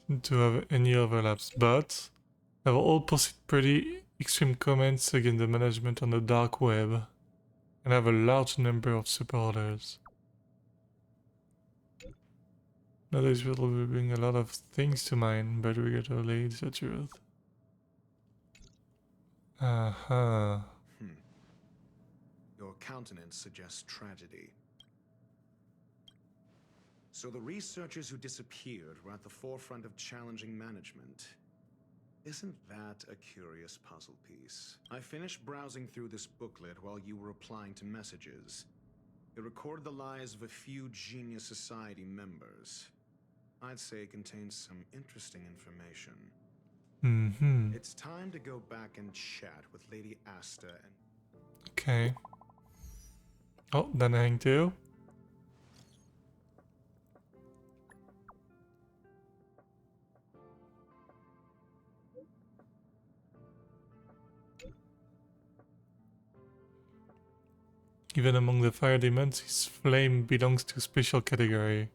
Seem to have any overlaps, but have all posted pretty extreme comments against the management on the dark web, and have a large number of supporters. Nowadays will bring a lot of things to mind, but regrettably it's the truth. Uh-huh. Your countenance suggests tragedy. So the researchers who disappeared were at the forefront of challenging management. Isn't that a curious puzzle piece? I finished browsing through this booklet while you were replying to messages. It recorded the lives of a few Genius Society members. I'd say it contains some interesting information. Mm-hmm. It's time to go back and chat with Lady Asta and... Okay. Oh, then hang too. Even among the fire demons, his flame belongs to a special category.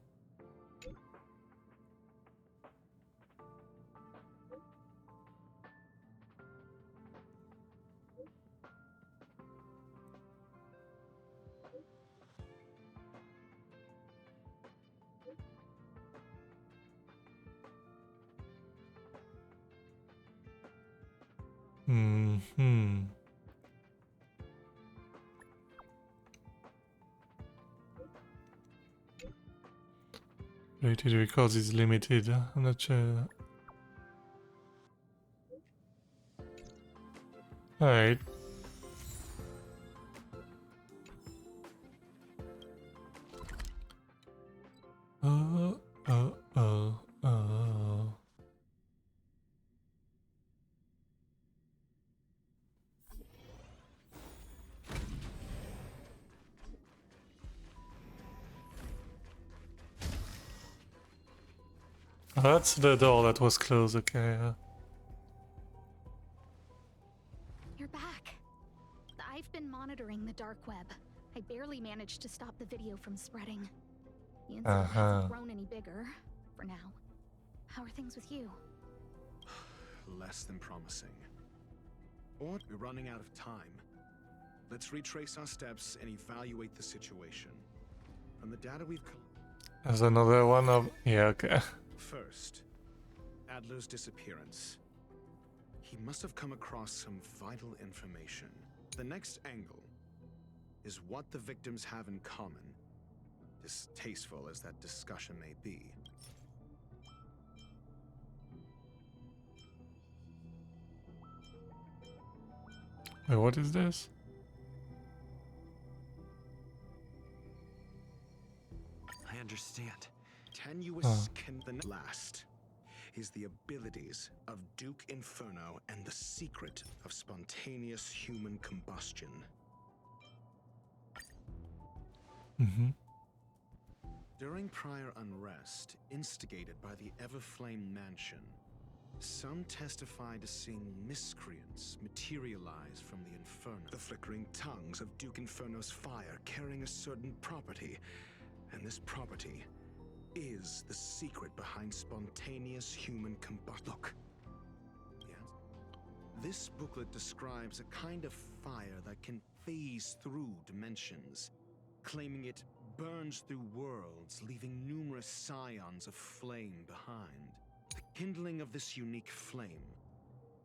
Rated records is limited. I'm not sure. Alright. Oh. Oh, that's the door that was closed, okay. You're back. I've been monitoring the dark web. I barely managed to stop the video from spreading. The incident hasn't grown any bigger, for now. How are things with you? Less than promising. Or we're running out of time. Let's retrace our steps and evaluate the situation. From the data we've collected. There's another one of... Yeah, okay. First, Adler's disappearance. He must have come across some vital information. The next angle is what the victims have in common, distasteful as that discussion may be. Wait, what is this? I understand. Tenuous can the last is the abilities of Duke Inferno and the secret of spontaneous human combustion. During prior unrest instigated by the Everflame Mansion, some testified to seeing miscreants materialize from the Inferno. The flickering tongues of Duke Inferno's fire carrying a certain property, and this property is the secret behind spontaneous human combustion. Look. Yes. This booklet describes a kind of fire that can phase through dimensions, claiming it burns through worlds, leaving numerous scions of flame behind. The kindling of this unique flame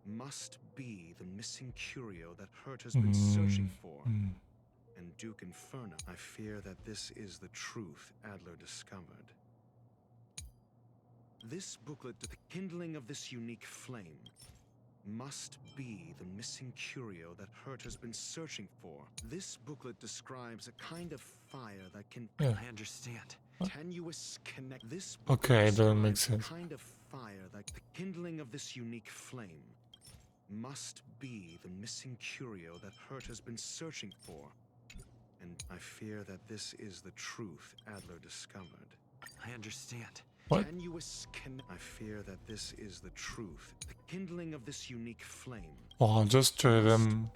must be the missing curio that Hurt has been searching for. And Duke Inferno, I fear that this is the truth Adler discovered. This booklet, the kindling of this unique flame, must be the missing curio that Hurt has been searching for. This booklet describes a kind of fire that can... Yeah. I understand. Tenuous connect. This okay, that doesn't make sense. Kind of fire that the kindling of this unique flame must be the missing curio that Hurt has been searching for. And I fear that this is the truth Adler discovered. I understand. What? I fear that this is the truth. The kindling of this unique flame. Oh, just try them.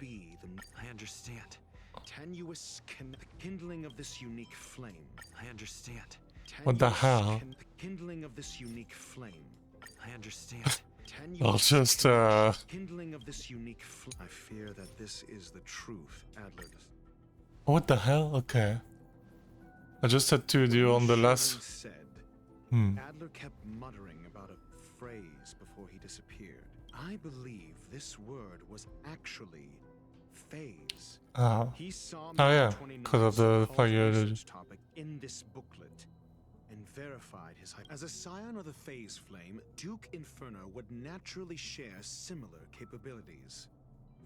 I understand. Tenuous the kindling of this unique flame. I understand. What the hell? The kindling of this unique flame. I understand. I'll just kindling of this unique flame. I fear that this is the truth, Adler. What the hell? Okay. I just had to do on the last. Adler kept muttering about a phrase before he disappeared. I believe this word was actually phase. He saw yeah, because of the fire topic in this booklet and verified his hypothesis. As a scion of the phase flame, Duke Inferno would naturally share similar capabilities.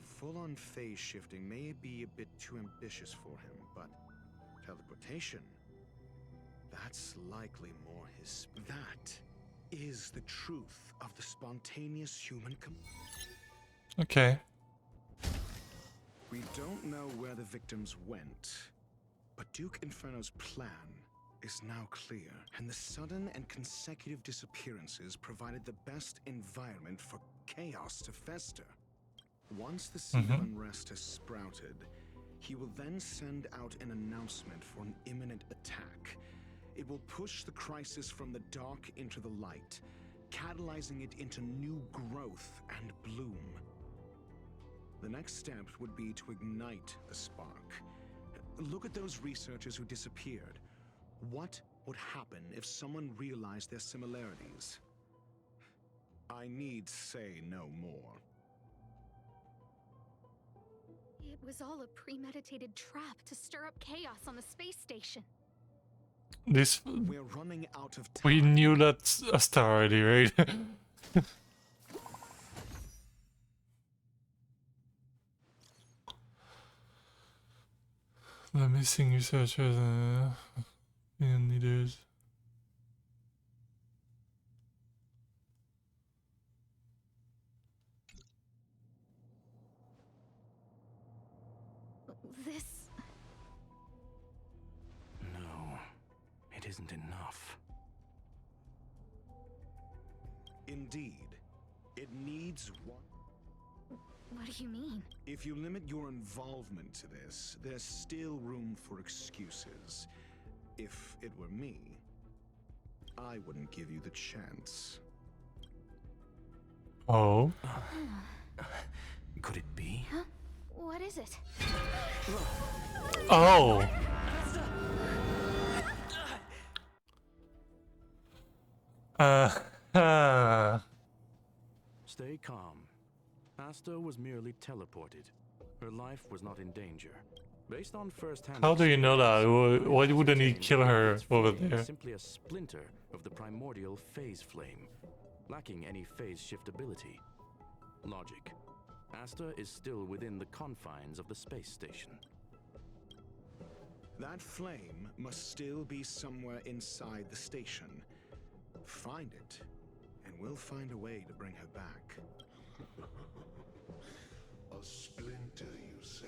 Full-on phase shifting may be a bit too ambitious for him, but teleportation, that's likely more his... That is the truth of the spontaneous human Okay. We don't know where the victims went, but Duke Inferno's plan is now clear, and the sudden and consecutive disappearances provided the best environment for chaos to fester. Once the seed of unrest has sprouted, He will then send out an announcement for an imminent attack. It will push the crisis from the dark into the light, catalyzing it into new growth and bloom. The next step would be to ignite the spark. Look at those researchers who disappeared. What would happen if someone realized their similarities? I need say no more. It was all a premeditated trap to stir up chaos on the space station. This... We're running out of time. We knew that a star already, right? The missing researchers and leaders. This... No, it isn't enough. Indeed, it needs one. What do you mean? If you limit your involvement to this, there's still room for excuses. If it were me, I wouldn't give you the chance. Oh. Could it be? Huh? What is it? Oh. Stay calm. Asta was merely teleported. Her life was not in danger. Based on first-hand How do you know that? Why wouldn't he kill her over there? Simply a splinter of the primordial phase flame, lacking any phase shiftability. Logic. Asta is still within the confines of the space station. That flame must still be somewhere inside the station. Find it, and we'll find a way to bring her back. A splinter, you say?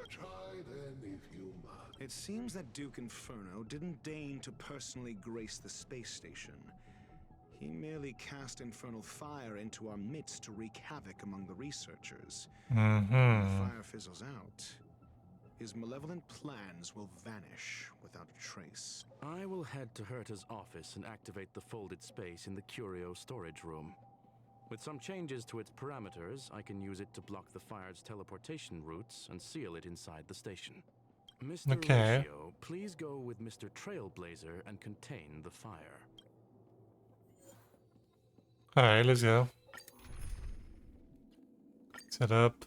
Try then if you must. It seems that Duke Inferno didn't deign to personally grace the space station. He merely cast infernal fire into our midst to wreak havoc among the researchers. When the fire fizzles out, his malevolent plans will vanish without a trace. I will head to Herta's office and activate the folded space in the curio storage room. With some changes to its parameters, I can use it to block the fire's teleportation routes and seal it inside the station. Mr. Ratio, please go with Mr. Trailblazer and contain the fire. Alright, let's go. Set up.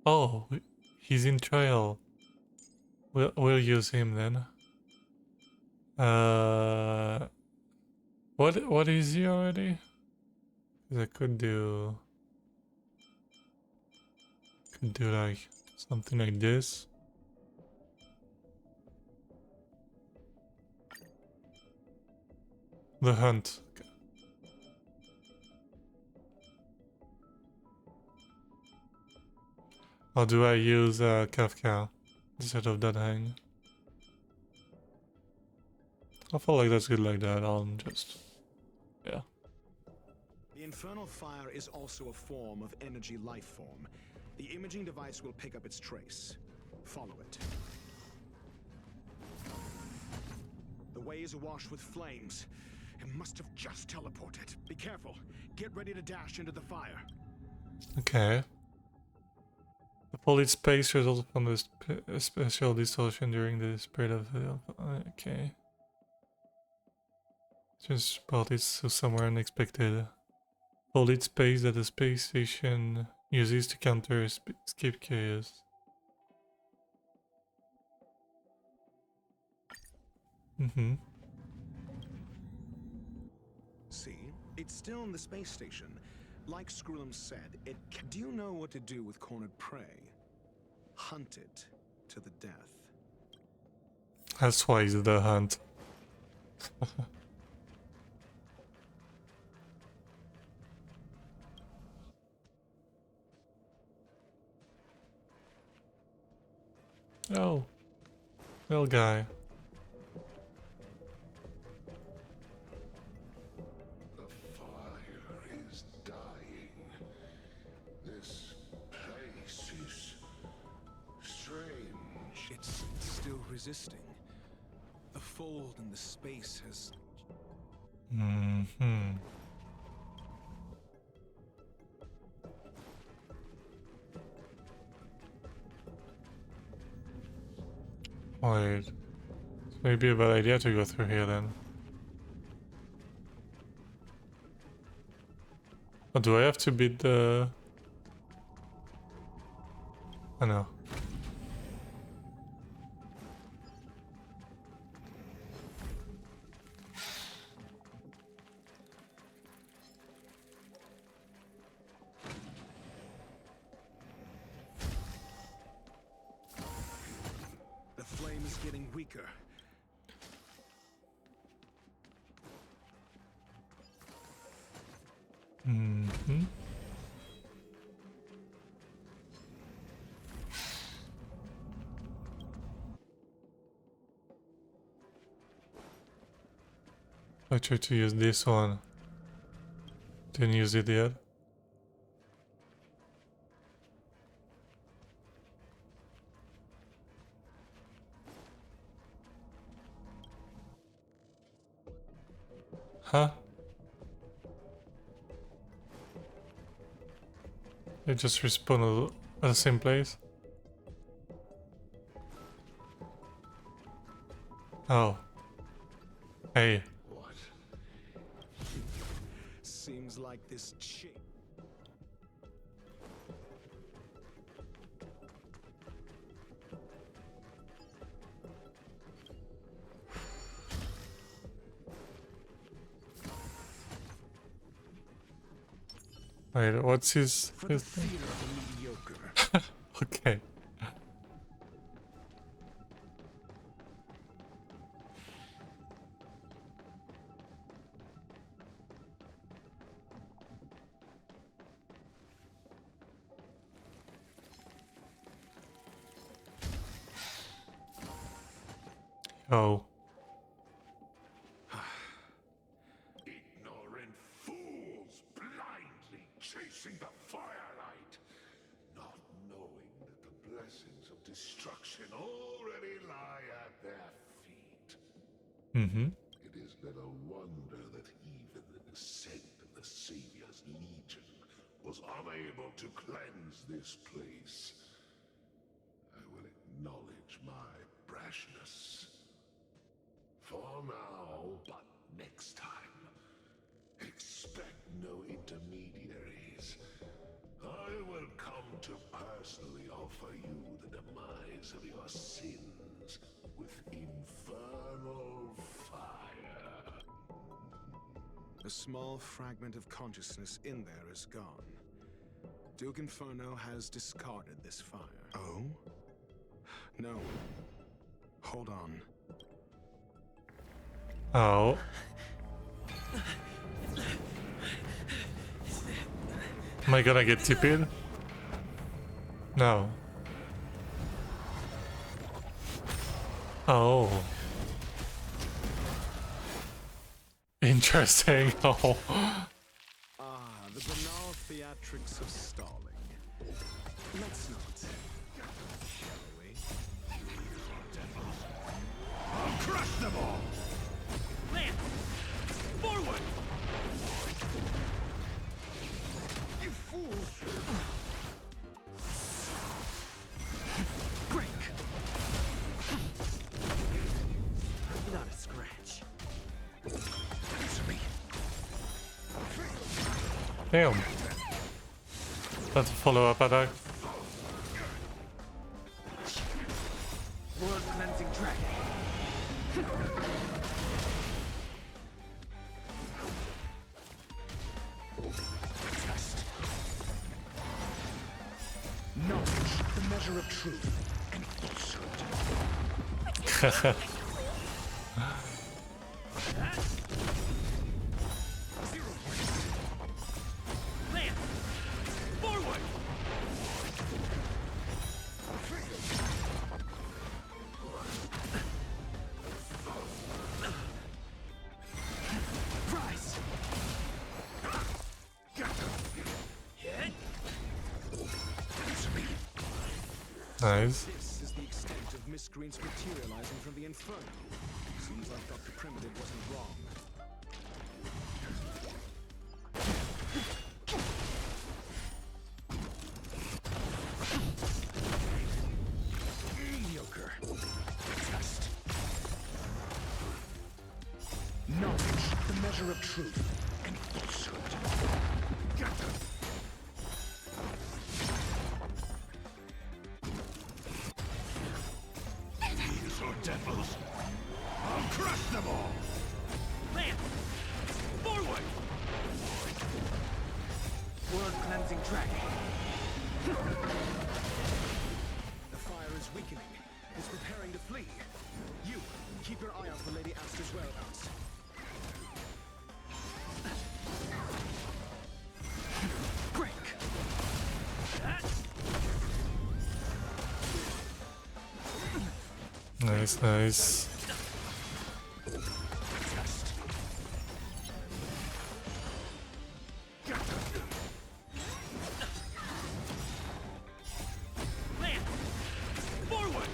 Oh, he's in trial. We'll use him then. What is he already? I could do like something like this. The hunt. Okay. Or do I use Kafka instead of that hang? I feel like that's good like that. I'll just, yeah. The infernal fire is also a form of energy life form. The imaging device will pick up its trace. Follow it. The way is awash with flames. It must have just teleported. Be careful. Get ready to dash into the fire. Okay. The folded space results from the special distortion during the spread of the... Okay. Just brought it to somewhere unexpected. Folded space that the space station uses to counter escape chaos. See? It's still in the space station. Like Skrullum said, it can... Do you know what to do with cornered prey? Hunt it to the death. That's why it's the hunt. Oh, little guy. The fire is dying. This place is resisting. The fold in the space has... Wait. It may be a bad idea to go through here then. Or do I have to beat the... I know. The flame is getting weaker. I tried to use this one. Didn't use it yet. Huh? They just respawn at the same place? Oh. Hey. What? Seems like this chick... Wait, what's his thing? Okay. Oh. Ignorant fools blindly chasing the firelight, not knowing that the blessings of destruction already lie at their feet. It is little wonder that even the descent of the Savior's Legion was unable to cleanse this place. I will acknowledge my brashness. For now, but next time, expect no intermediaries. I will come to personally offer you the demise of your sins with infernal fire. A small fragment of consciousness in there is gone. Duke Inferno has discarded this fire. Oh? No. Hold on. Oh. Am I gonna get TP'd? No. Oh. Interesting. Oh. The banal theatrics of stalling. Let's not. Shall we? I'll crush them all! Lance! Forward! You fools! Break! Not a scratch. Answer me. Damn. That's a follow-up attack. Blood cleansing dragon. Test. Knowledge, the measure of truth, and falsehood. Nice. This is the extent of screens materializing from the Inferno. Seems like Dr. Primitive wasn't wrong. Mediocre. Test. Knowledge, the measure of truth and falsehood. Got them. These are devils. I'll crush them all. Land. Forward. Word cleansing track. The fire is weakening. It's preparing to flee. You, keep your eye out for Lady Aster's whereabouts. Break. Nice, nice. Land. Forward.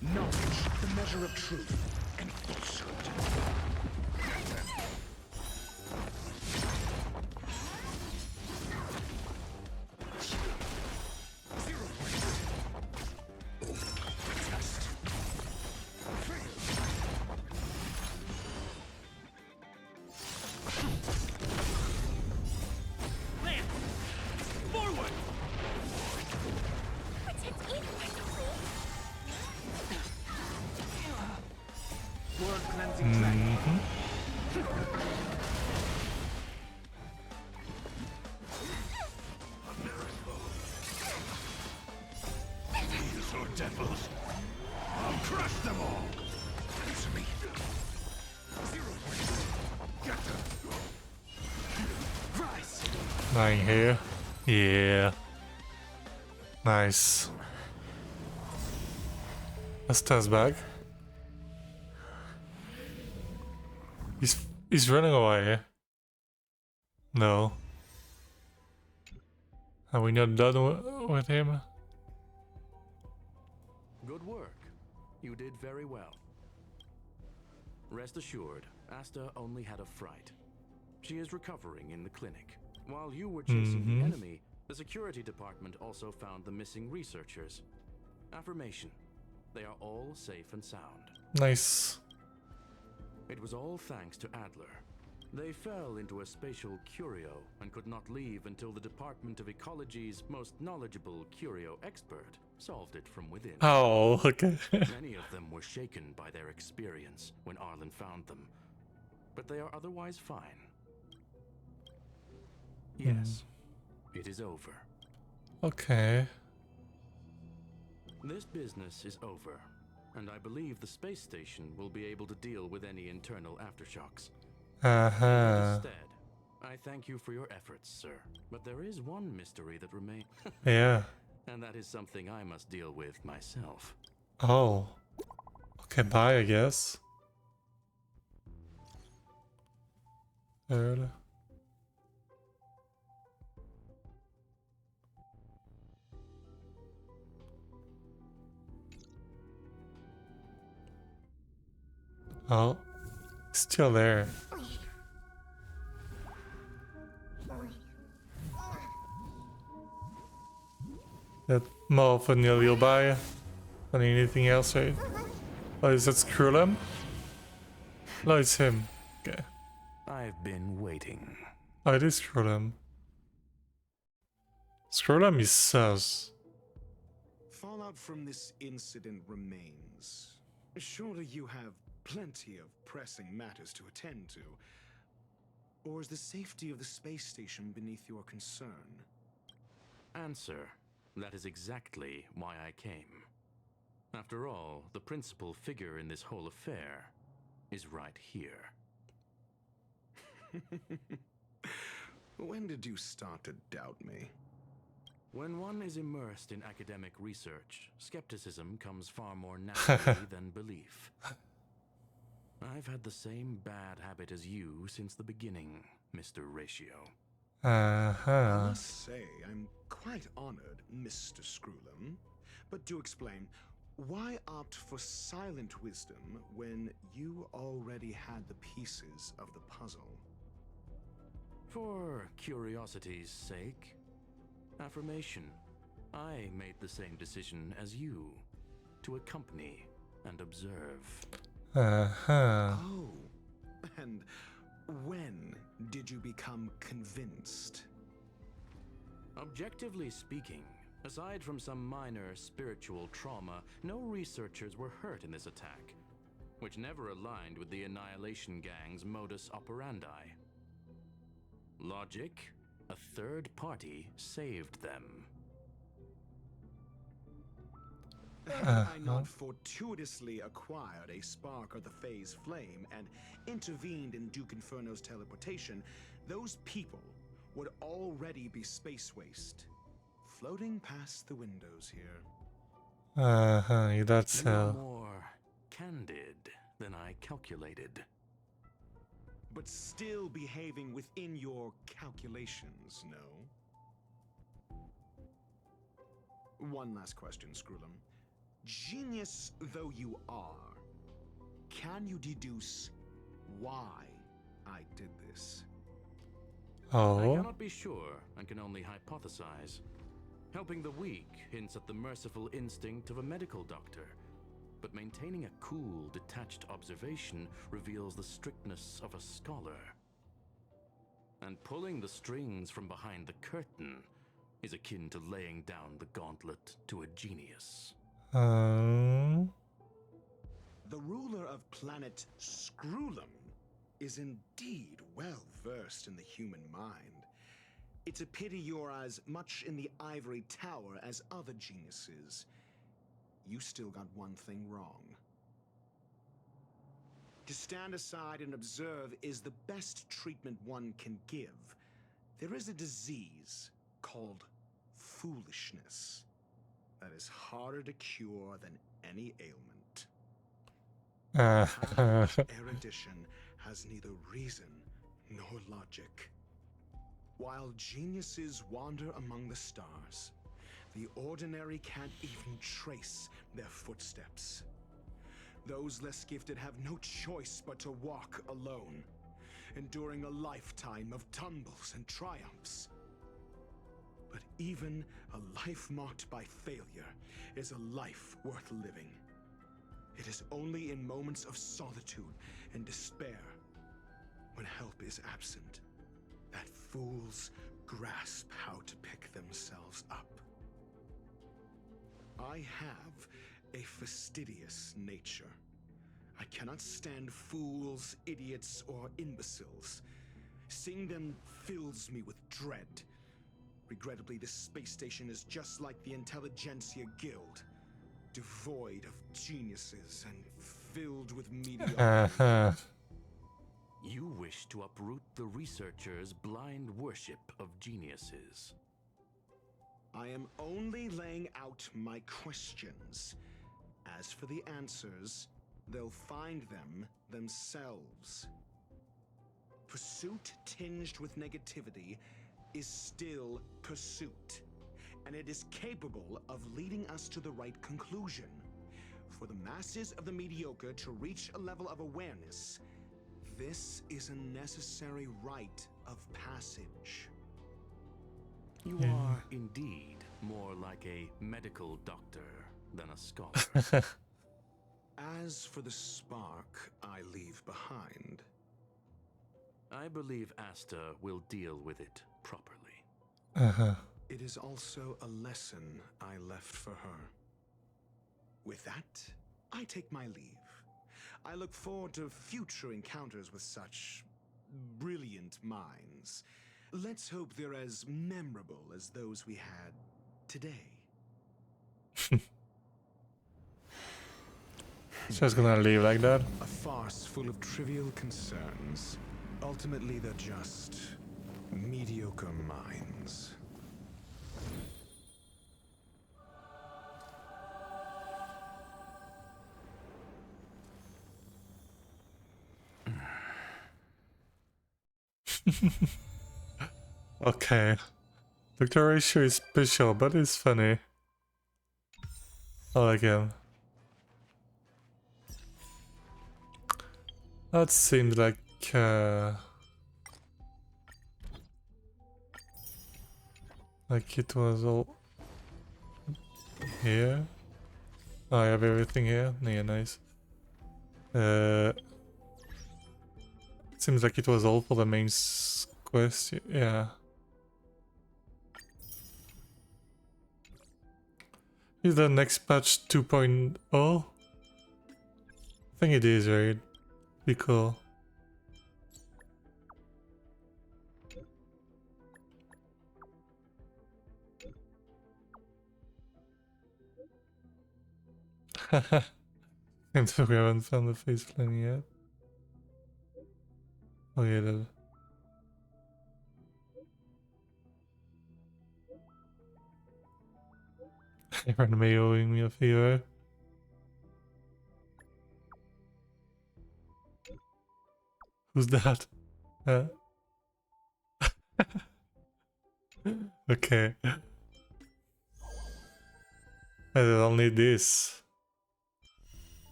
Knowledge, the measure of truth and falsehood. Land. Forward. Word cleansing track. These are devils. I'll crush them all. Answer me. 0 points. Got them. Rise. Lying here. Yeah. Nice. Asta's back. He's running away. No. Are we not done with him? Good work. You did very well. Rest assured, Asta only had a fright. She is recovering in the clinic. While you were chasing the enemy, the security department also found the missing researchers. Affirmation. They are all safe and sound. Nice. It was all thanks to Adler. They fell into a spatial curio and could not leave until the Department of Ecology's most knowledgeable curio expert solved it from within. Oh, okay. Many of them were shaken by their experience when Arlen found them, but they are otherwise fine. Yes, it is over. Okay. This business is over, and I believe the space station will be able to deal with any internal aftershocks. Instead, I thank you for your efforts, sir. But there is one mystery that remains. Yeah. And that is something I must deal with myself. Oh. Okay, bye, I guess. Early. Oh. Still there. That more for nearly by. Than anything else, right? Oh, is that Skrullum? No, it's him. Okay. I've been waiting. Oh, it is Skrullum. Skrullum is sus. Fallout from this incident remains. Surely you have plenty of pressing matters to attend to. Or is the safety of the space station beneath your concern? Answer. That is exactly why I came. After all, the principal figure in this whole affair is right here. When did you start to doubt me? When one is immersed in academic research, skepticism comes far more naturally than belief. I've had the same bad habit as you since the beginning, Mr. Ratio. I must say, I'm quite honored, Mr. Screwlum. But do explain, why opt for silent wisdom when you already had the pieces of the puzzle? For curiosity's sake. Affirmation. I made the same decision as you. To accompany and observe. Oh. And when did you become convinced? Objectively speaking, aside from some minor spiritual trauma, no researchers were hurt in this attack, which never aligned with the Annihilation Gang's modus operandi. Logic? A third party saved them. Had I not fortuitously acquired a spark of the phase flame and intervened in Duke Inferno's teleportation, those people would already be space waste, floating past the windows here. That's You're more candid than I calculated. But still behaving within your calculations, no? One last question, Screwlum. Genius though you are, can you deduce why I did this? I cannot be sure and can only hypothesize. Helping the weak hints at the merciful instinct of a medical doctor, but maintaining a cool, detached observation reveals the strictness of a scholar. And pulling the strings from behind the curtain is akin to laying down the gauntlet to a genius. The ruler of planet Screwlum is indeed well versed in the human mind. It's a pity you're as much in the ivory tower as other geniuses. You still got one thing wrong. To stand aside and observe is the best treatment one can give. There is a disease called foolishness that is harder to cure than any ailment. Erudition has neither reason nor logic. While geniuses wander among the stars, the ordinary can't even trace their footsteps. Those less gifted have no choice but to walk alone, enduring a lifetime of tumbles and triumphs. But even a life marked by failure is a life worth living. It is only in moments of solitude and despair, when help is absent, that fools grasp how to pick themselves up. I have a fastidious nature. I cannot stand fools, idiots, or imbeciles. Seeing them fills me with dread. Regrettably, this space station is just like the Intelligentsia Guild, devoid of geniuses and filled with mediocrity. You wish to uproot the researchers' blind worship of geniuses. I am only laying out my questions. As for the answers, they'll find them themselves. Pursuit tinged with negativity is still pursuit, and it is capable of leading us to the right conclusion. For the masses of the mediocre to reach a level of awareness, this is a necessary rite of passage. You are indeed more like a medical doctor than a scholar. As for the spark I leave behind, I believe Asta will deal with it properly. it is also a lesson I left for her. With that, I take my leave. I look forward to future encounters with such brilliant minds. Let's hope they're as memorable as those we had today. Just gonna leave like that? A farce full of trivial concerns. Ultimately, they're just mediocre minds. Okay. Dr. Ratio is special, but it's funny. I like him. That seemed like it was all here. Oh, I have everything here. Yeah, nice. Seems like it was all for the main quest. Yeah. Is the next patch 2.0? I think it is, right? Be cool. And so we haven't found the face plan yet. Oh yeah, that. Aaron May owing me a favor. Who's that? Okay. I don't need this.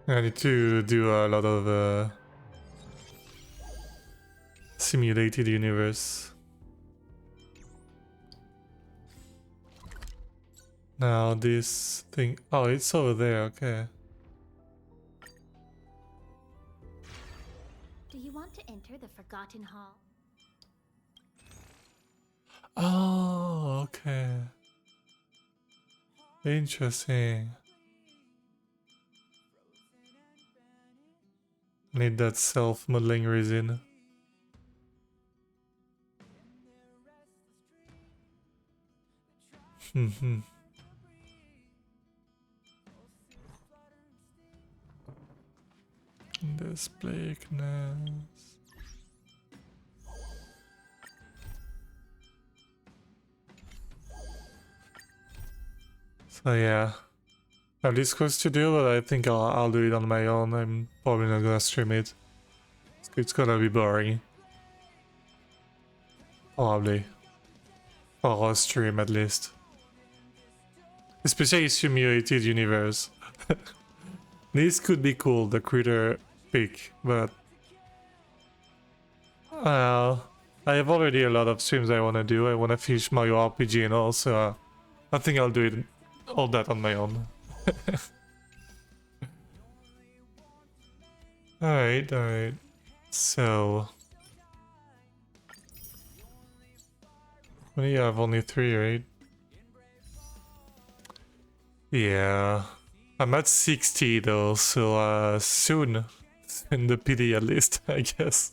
I need to do a lot of simulated universe. Now this thing... Oh, it's over there, okay. Do you want to enter the Forgotten Hall? Oh, okay. Interesting. Need that self-modeling resin. This bleakness. So yeah, I have this quest to do, but I think I'll do it on my own. I'm probably not gonna stream it. It's gonna be boring. Probably. For a stream at least. Especially simulated universe. This could be cool, the critter pick, but... Well, I have already a lot of streams I wanna do. I wanna finish Mario RPG and all, so I think I'll do it all that on my own. Alright. So... We have only 3, right? Yeah. I'm at 60 though, so soon. In the PD at least, I guess.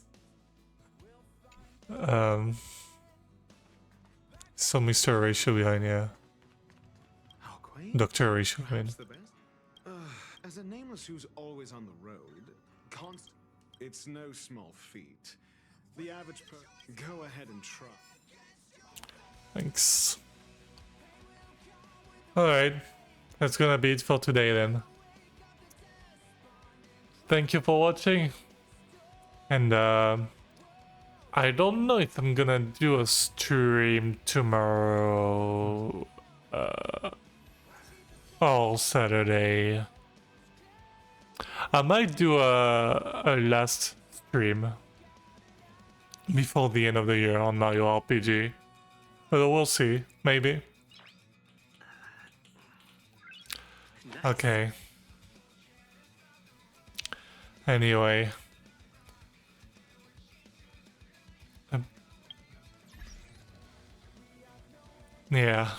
Some Mr. Ratio behind, yeah. Dr. Ratio, I mean. As a nameless who's always on the road, it's no small feat. The average go ahead and try. Thanks. Alright. That's gonna be it for today then. Thank you for watching. And I don't know if I'm gonna do a stream tomorrow or Saturday. I might do a last stream before the end of the year on Mario RPG. But we'll see, maybe. Okay. Anyway. Yeah.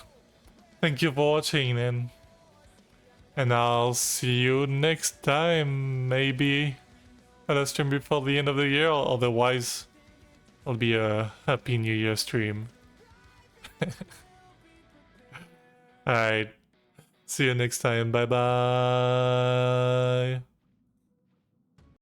Thank you for watching then. And I'll see you next time, maybe at a stream before the end of the year, otherwise it'll be a Happy New Year stream. Alright. See you next time. Bye bye.